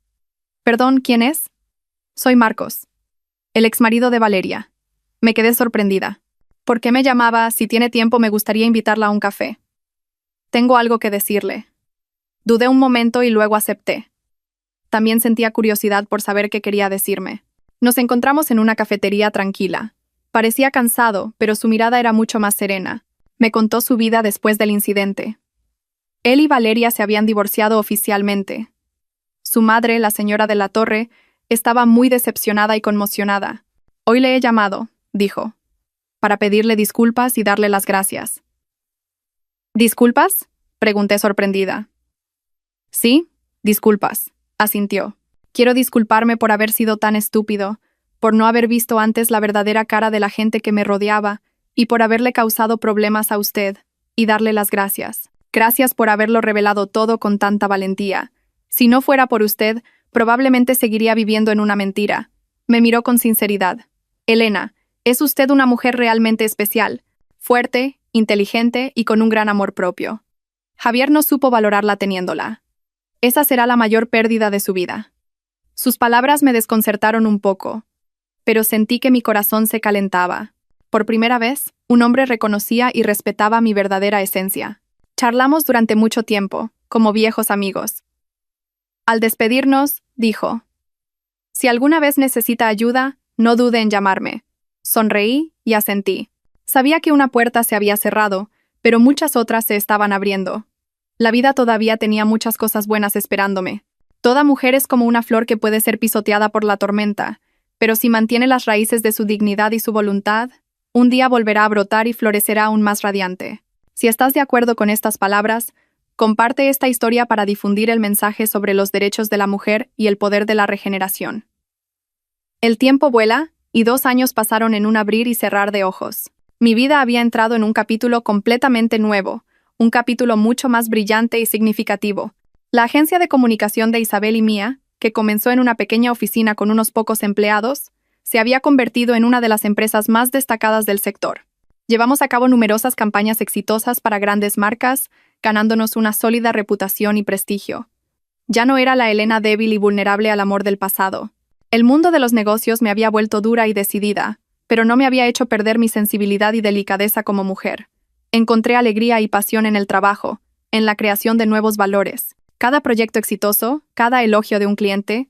Perdón, ¿quién es? Soy Marcos, el exmarido de Valeria. Me quedé sorprendida. ¿Por qué me llamaba? Si tiene tiempo, me gustaría invitarla a un café. Tengo algo que decirle. Dudé un momento y luego acepté. También sentía curiosidad por saber qué quería decirme. Nos encontramos en una cafetería tranquila. Parecía cansado, pero su mirada era mucho más serena. Me contó su vida después del incidente. Él y Valeria se habían divorciado oficialmente. Su madre, la señora de la Torre, estaba muy decepcionada y conmocionada. Hoy le he llamado, dijo, para pedirle disculpas y darle las gracias. ¿Disculpas? Pregunté sorprendida. Sí, disculpas, asintió. Quiero disculparme por haber sido tan estúpido, por no haber visto antes la verdadera cara de la gente que me rodeaba y por haberle causado problemas a usted, y darle las gracias. Gracias por haberlo revelado todo con tanta valentía. Si no fuera por usted, probablemente seguiría viviendo en una mentira. Me miró con sinceridad. Elena, es usted una mujer realmente especial, fuerte, inteligente y con un gran amor propio. Javier no supo valorarla teniéndola. Esa será la mayor pérdida de su vida. Sus palabras me desconcertaron un poco, pero sentí que mi corazón se calentaba. Por primera vez, un hombre reconocía y respetaba mi verdadera esencia. Charlamos durante mucho tiempo, como viejos amigos. Al despedirnos, dijo, «Si alguna vez necesita ayuda, no dude en llamarme». Sonreí y asentí. Sabía que una puerta se había cerrado, pero muchas otras se estaban abriendo. La vida todavía tenía muchas cosas buenas esperándome. Toda mujer es como una flor que puede ser pisoteada por la tormenta, pero si mantiene las raíces de su dignidad y su voluntad, un día volverá a brotar y florecerá aún más radiante. Si estás de acuerdo con estas palabras, comparte esta historia para difundir el mensaje sobre los derechos de la mujer y el poder de la regeneración. El tiempo vuela, y 2 años pasaron en un abrir y cerrar de ojos. Mi vida había entrado en un capítulo completamente nuevo, un capítulo mucho más brillante y significativo. La agencia de comunicación de Isabel y mía, que comenzó en una pequeña oficina con unos pocos empleados, se había convertido en una de las empresas más destacadas del sector. Llevamos a cabo numerosas campañas exitosas para grandes marcas, ganándonos una sólida reputación y prestigio. Ya no era la Elena débil y vulnerable al amor del pasado. El mundo de los negocios me había vuelto dura y decidida, pero no me había hecho perder mi sensibilidad y delicadeza como mujer. Encontré alegría y pasión en el trabajo, en la creación de nuevos valores. Cada proyecto exitoso, cada elogio de un cliente,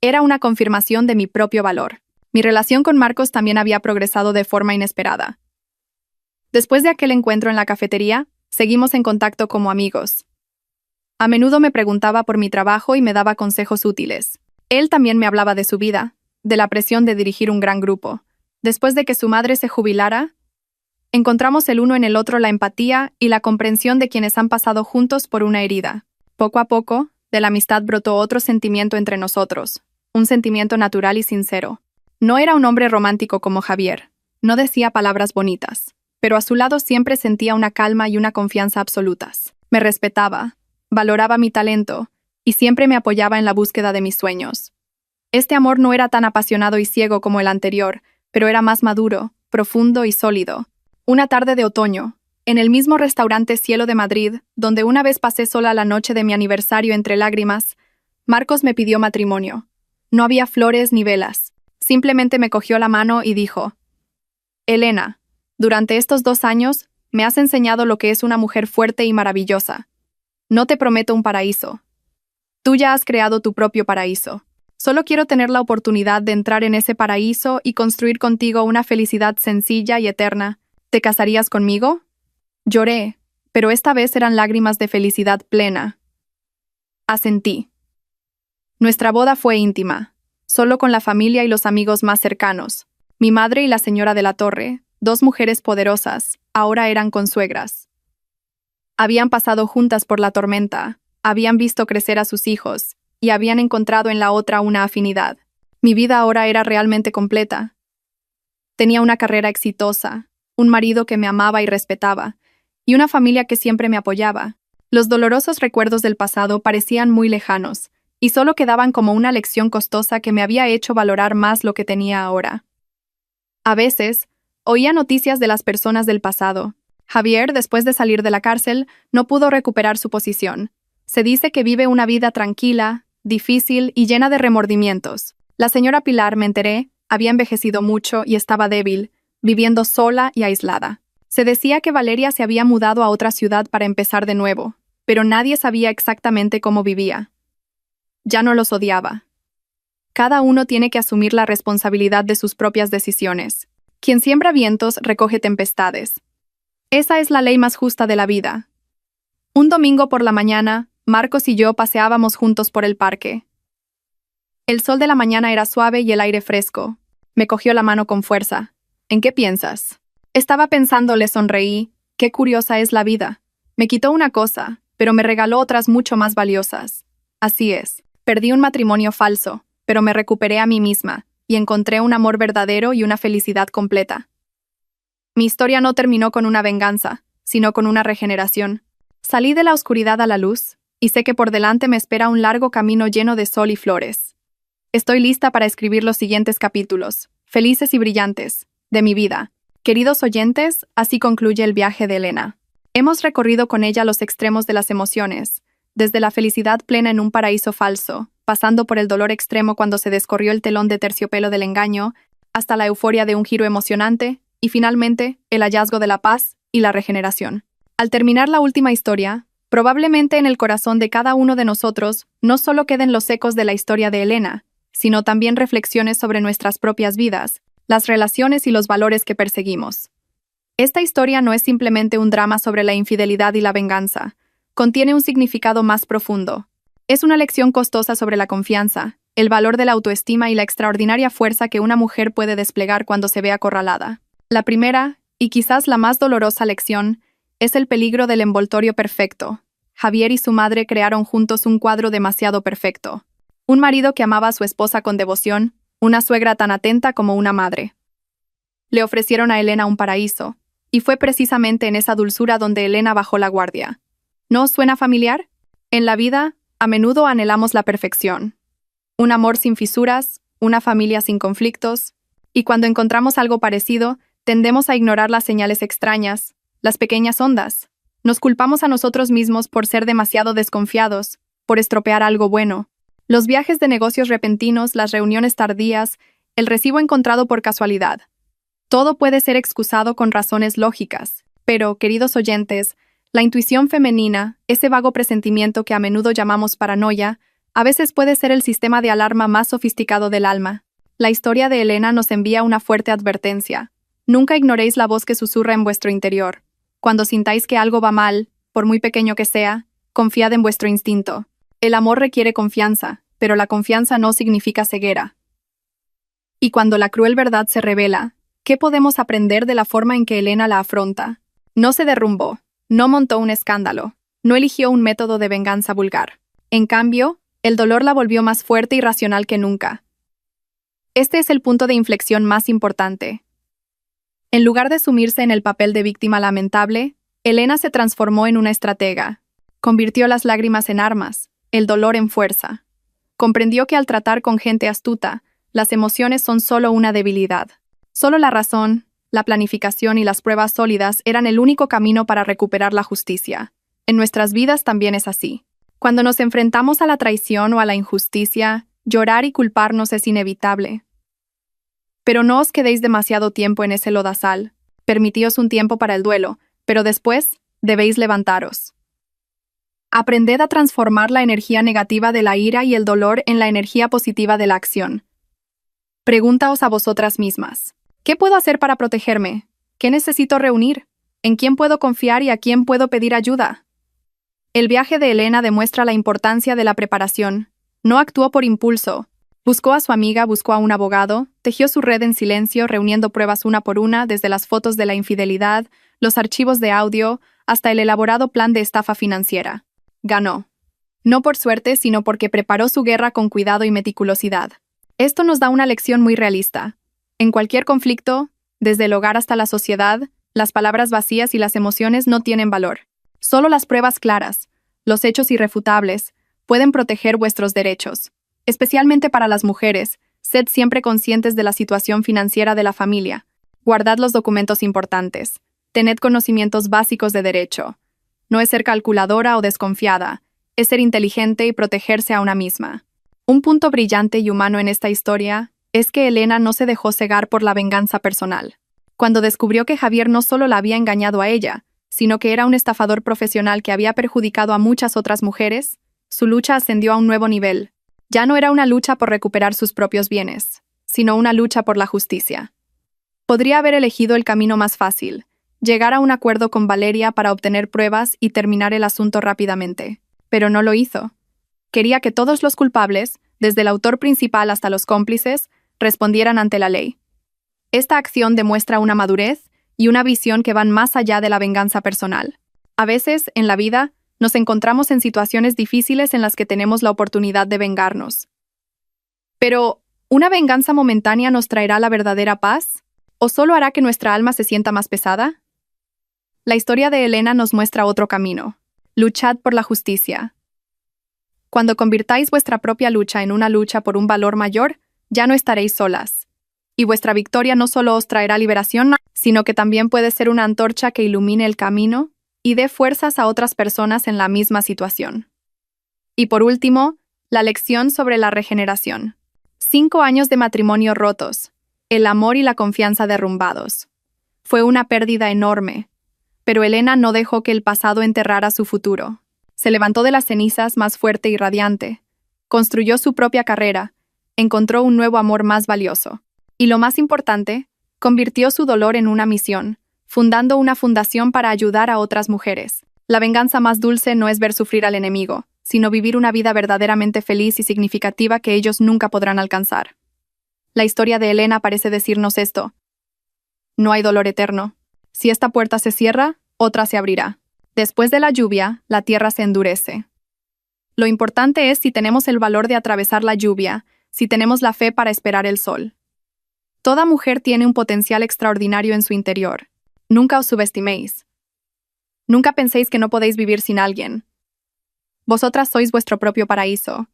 era una confirmación de mi propio valor. Mi relación con Marcos también había progresado de forma inesperada. Después de aquel encuentro en la cafetería, seguimos en contacto como amigos. A menudo me preguntaba por mi trabajo y me daba consejos útiles. Él también me hablaba de su vida, de la presión de dirigir un gran grupo. Después de que su madre se jubilara, encontramos el uno en el otro la empatía y la comprensión de quienes han pasado juntos por una herida. Poco a poco, de la amistad brotó otro sentimiento entre nosotros, un sentimiento natural y sincero. No era un hombre romántico como Javier, no decía palabras bonitas, pero a su lado siempre sentía una calma y una confianza absolutas. Me respetaba, valoraba mi talento, y siempre me apoyaba en la búsqueda de mis sueños. Este amor no era tan apasionado y ciego como el anterior, pero era más maduro, profundo y sólido. Una tarde de otoño, en el mismo restaurante Cielo de Madrid, donde una vez pasé sola la noche de mi aniversario entre lágrimas, Marcos me pidió matrimonio. No había flores ni velas. Simplemente me cogió la mano y dijo: Elena, durante estos 2 años, me has enseñado lo que es una mujer fuerte y maravillosa. No te prometo un paraíso. Tú ya has creado tu propio paraíso. Solo quiero tener la oportunidad de entrar en ese paraíso y construir contigo una felicidad sencilla y eterna. ¿Te casarías conmigo? Lloré, pero esta vez eran lágrimas de felicidad plena. Asentí. Nuestra boda fue íntima, solo con la familia y los amigos más cercanos. Mi madre y la señora de la Torre, 2 mujeres poderosas, ahora eran consuegras. Habían pasado juntas por la tormenta, habían visto crecer a sus hijos, y habían encontrado en la otra una afinidad. Mi vida ahora era realmente completa. Tenía una carrera exitosa, un marido que me amaba y respetaba, y una familia que siempre me apoyaba. Los dolorosos recuerdos del pasado parecían muy lejanos, y solo quedaban como una lección costosa que me había hecho valorar más lo que tenía ahora. A veces, oía noticias de las personas del pasado. Javier, después de salir de la cárcel, no pudo recuperar su posición. Se dice que vive una vida tranquila, difícil y llena de remordimientos. La señora Pilar, me enteré, había envejecido mucho y estaba débil, viviendo sola y aislada. Se decía que Valeria se había mudado a otra ciudad para empezar de nuevo, pero nadie sabía exactamente cómo vivía. Ya no los odiaba. Cada uno tiene que asumir la responsabilidad de sus propias decisiones. Quien siembra vientos recoge tempestades. Esa es la ley más justa de la vida. Un domingo por la mañana, Marcos y yo paseábamos juntos por el parque. El sol de la mañana era suave y el aire fresco. Me cogió la mano con fuerza. ¿En qué piensas? Estaba pensando, le sonreí. Qué curiosa es la vida. Me quitó una cosa, pero me regaló otras mucho más valiosas. Así es. Perdí un matrimonio falso, pero me recuperé a mí misma, y encontré un amor verdadero y una felicidad completa. Mi historia no terminó con una venganza, sino con una regeneración. Salí de la oscuridad a la luz, y sé que por delante me espera un largo camino lleno de sol y flores. Estoy lista para escribir los siguientes capítulos, felices y brillantes, de mi vida. Queridos oyentes, así concluye el viaje de Elena. Hemos recorrido con ella los extremos de las emociones, desde la felicidad plena en un paraíso falso, pasando por el dolor extremo cuando se descorrió el telón de terciopelo del engaño, hasta la euforia de un giro emocionante, y finalmente, el hallazgo de la paz y la regeneración. Al terminar la última historia, probablemente en el corazón de cada uno de nosotros no solo queden los ecos de la historia de Elena, sino también reflexiones sobre nuestras propias vidas, las relaciones y los valores que perseguimos. Esta historia no es simplemente un drama sobre la infidelidad y la venganza, contiene un significado más profundo. Es una lección costosa sobre la confianza, el valor de la autoestima y la extraordinaria fuerza que una mujer puede desplegar cuando se ve acorralada. La primera, y quizás la más dolorosa lección, es el peligro del envoltorio perfecto. Javier y su madre crearon juntos un cuadro demasiado perfecto. Un marido que amaba a su esposa con devoción, una suegra tan atenta como una madre. Le ofrecieron a Elena un paraíso, y fue precisamente en esa dulzura donde Elena bajó la guardia. ¿No os suena familiar? En la vida, a menudo anhelamos la perfección. Un amor sin fisuras, una familia sin conflictos, y cuando encontramos algo parecido, tendemos a ignorar las señales extrañas, las pequeñas ondas. Nos culpamos a nosotros mismos por ser demasiado desconfiados, por estropear algo bueno. Los viajes de negocios repentinos, las reuniones tardías, el recibo encontrado por casualidad. Todo puede ser excusado con razones lógicas, pero, queridos oyentes, la intuición femenina, ese vago presentimiento que a menudo llamamos paranoia, a veces puede ser el sistema de alarma más sofisticado del alma. La historia de Elena nos envía una fuerte advertencia. Nunca ignoréis la voz que susurra en vuestro interior. Cuando sintáis que algo va mal, por muy pequeño que sea, confiad en vuestro instinto. El amor requiere confianza, pero la confianza no significa ceguera. Y cuando la cruel verdad se revela, ¿qué podemos aprender de la forma en que Elena la afronta? No se derrumbó, no montó un escándalo, no eligió un método de venganza vulgar. En cambio, el dolor la volvió más fuerte y racional que nunca. Este es el punto de inflexión más importante. En lugar de sumirse en el papel de víctima lamentable, Elena se transformó en una estratega. Convirtió las lágrimas en armas, el dolor en fuerza. Comprendió que al tratar con gente astuta, las emociones son solo una debilidad. Solo la razón, la planificación y las pruebas sólidas eran el único camino para recuperar la justicia. En nuestras vidas también es así. Cuando nos enfrentamos a la traición o a la injusticia, llorar y culparnos es inevitable. Pero no os quedéis demasiado tiempo en ese lodazal. Permitíos un tiempo para el duelo, pero después debéis levantaros. Aprended a transformar la energía negativa de la ira y el dolor en la energía positiva de la acción. Preguntaos a vosotras mismas. ¿Qué puedo hacer para protegerme? ¿Qué necesito reunir? ¿En quién puedo confiar y a quién puedo pedir ayuda? El viaje de Elena demuestra la importancia de la preparación. No actuó por impulso. Buscó a su amiga, buscó a un abogado, tejió su red en silencio, reuniendo pruebas una por una, desde las fotos de la infidelidad, los archivos de audio, hasta el elaborado plan de estafa financiera. Ganó. No por suerte, sino porque preparó su guerra con cuidado y meticulosidad. Esto nos da una lección muy realista. En cualquier conflicto, desde el hogar hasta la sociedad, las palabras vacías y las emociones no tienen valor. Solo las pruebas claras, los hechos irrefutables, pueden proteger vuestros derechos. Especialmente para las mujeres, sed siempre conscientes de la situación financiera de la familia. Guardad los documentos importantes. Tened conocimientos básicos de derecho. No es ser calculadora o desconfiada, es ser inteligente y protegerse a una misma. Un punto brillante y humano en esta historia es que Elena no se dejó cegar por la venganza personal. Cuando descubrió que Javier no solo la había engañado a ella, sino que era un estafador profesional que había perjudicado a muchas otras mujeres, su lucha ascendió a un nuevo nivel. Ya no era una lucha por recuperar sus propios bienes, sino una lucha por la justicia. Podría haber elegido el camino más fácil, llegar a un acuerdo con Valeria para obtener pruebas y terminar el asunto rápidamente, pero no lo hizo. Quería que todos los culpables, desde el autor principal hasta los cómplices, respondieran ante la ley. Esta acción demuestra una madurez y una visión que van más allá de la venganza personal. A veces, en la vida, nos encontramos en situaciones difíciles en las que tenemos la oportunidad de vengarnos. Pero, ¿una venganza momentánea nos traerá la verdadera paz? ¿O solo hará que nuestra alma se sienta más pesada? La historia de Elena nos muestra otro camino. Luchad por la justicia. Cuando convirtáis vuestra propia lucha en una lucha por un valor mayor, ya no estaréis solas. Y vuestra victoria no solo os traerá liberación, sino que también puede ser una antorcha que ilumine el camino y dé fuerzas a otras personas en la misma situación. Y por último, la lección sobre la regeneración. 5 años de matrimonio rotos, el amor y la confianza derrumbados. Fue una pérdida enorme, pero Elena no dejó que el pasado enterrara su futuro. Se levantó de las cenizas más fuerte y radiante, construyó su propia carrera, encontró un nuevo amor más valioso. Y lo más importante, convirtió su dolor en una misión, fundando una fundación para ayudar a otras mujeres. La venganza más dulce no es ver sufrir al enemigo, sino vivir una vida verdaderamente feliz y significativa que ellos nunca podrán alcanzar. La historia de Elena parece decirnos esto. No hay dolor eterno. Si esta puerta se cierra, otra se abrirá. Después de la lluvia, la tierra se endurece. Lo importante es si tenemos el valor de atravesar la lluvia, si tenemos la fe para esperar el sol. Toda mujer tiene un potencial extraordinario en su interior. Nunca os subestiméis. Nunca penséis que no podéis vivir sin alguien. Vosotras sois vuestro propio paraíso.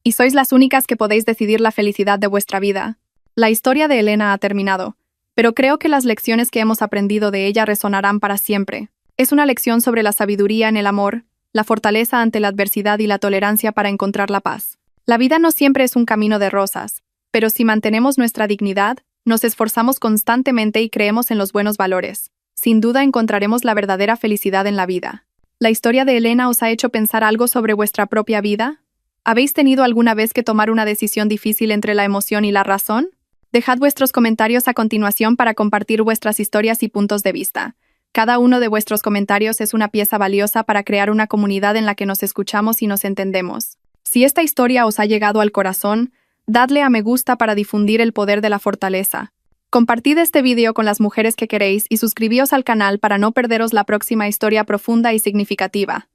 Y sois las únicas que podéis decidir la felicidad de vuestra vida. La historia de Elena ha terminado, pero creo que las lecciones que hemos aprendido de ella resonarán para siempre. Es una lección sobre la sabiduría en el amor, la fortaleza ante la adversidad y la tolerancia para encontrar la paz. La vida no siempre es un camino de rosas, pero si mantenemos nuestra dignidad, nos esforzamos constantemente y creemos en los buenos valores, sin duda encontraremos la verdadera felicidad en la vida. ¿La historia de Elena os ha hecho pensar algo sobre vuestra propia vida? ¿Habéis tenido alguna vez que tomar una decisión difícil entre la emoción y la razón? Dejad vuestros comentarios a continuación para compartir vuestras historias y puntos de vista. Cada uno de vuestros comentarios es una pieza valiosa para crear una comunidad en la que nos escuchamos y nos entendemos. Si esta historia os ha llegado al corazón, dadle a me gusta para difundir el poder de la fortaleza. Compartid este video con las mujeres que queréis y suscribíos al canal para no perderos la próxima historia profunda y significativa.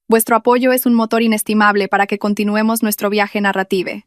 Vuestro apoyo es un motor inestimable para que continuemos nuestro viaje narrativo.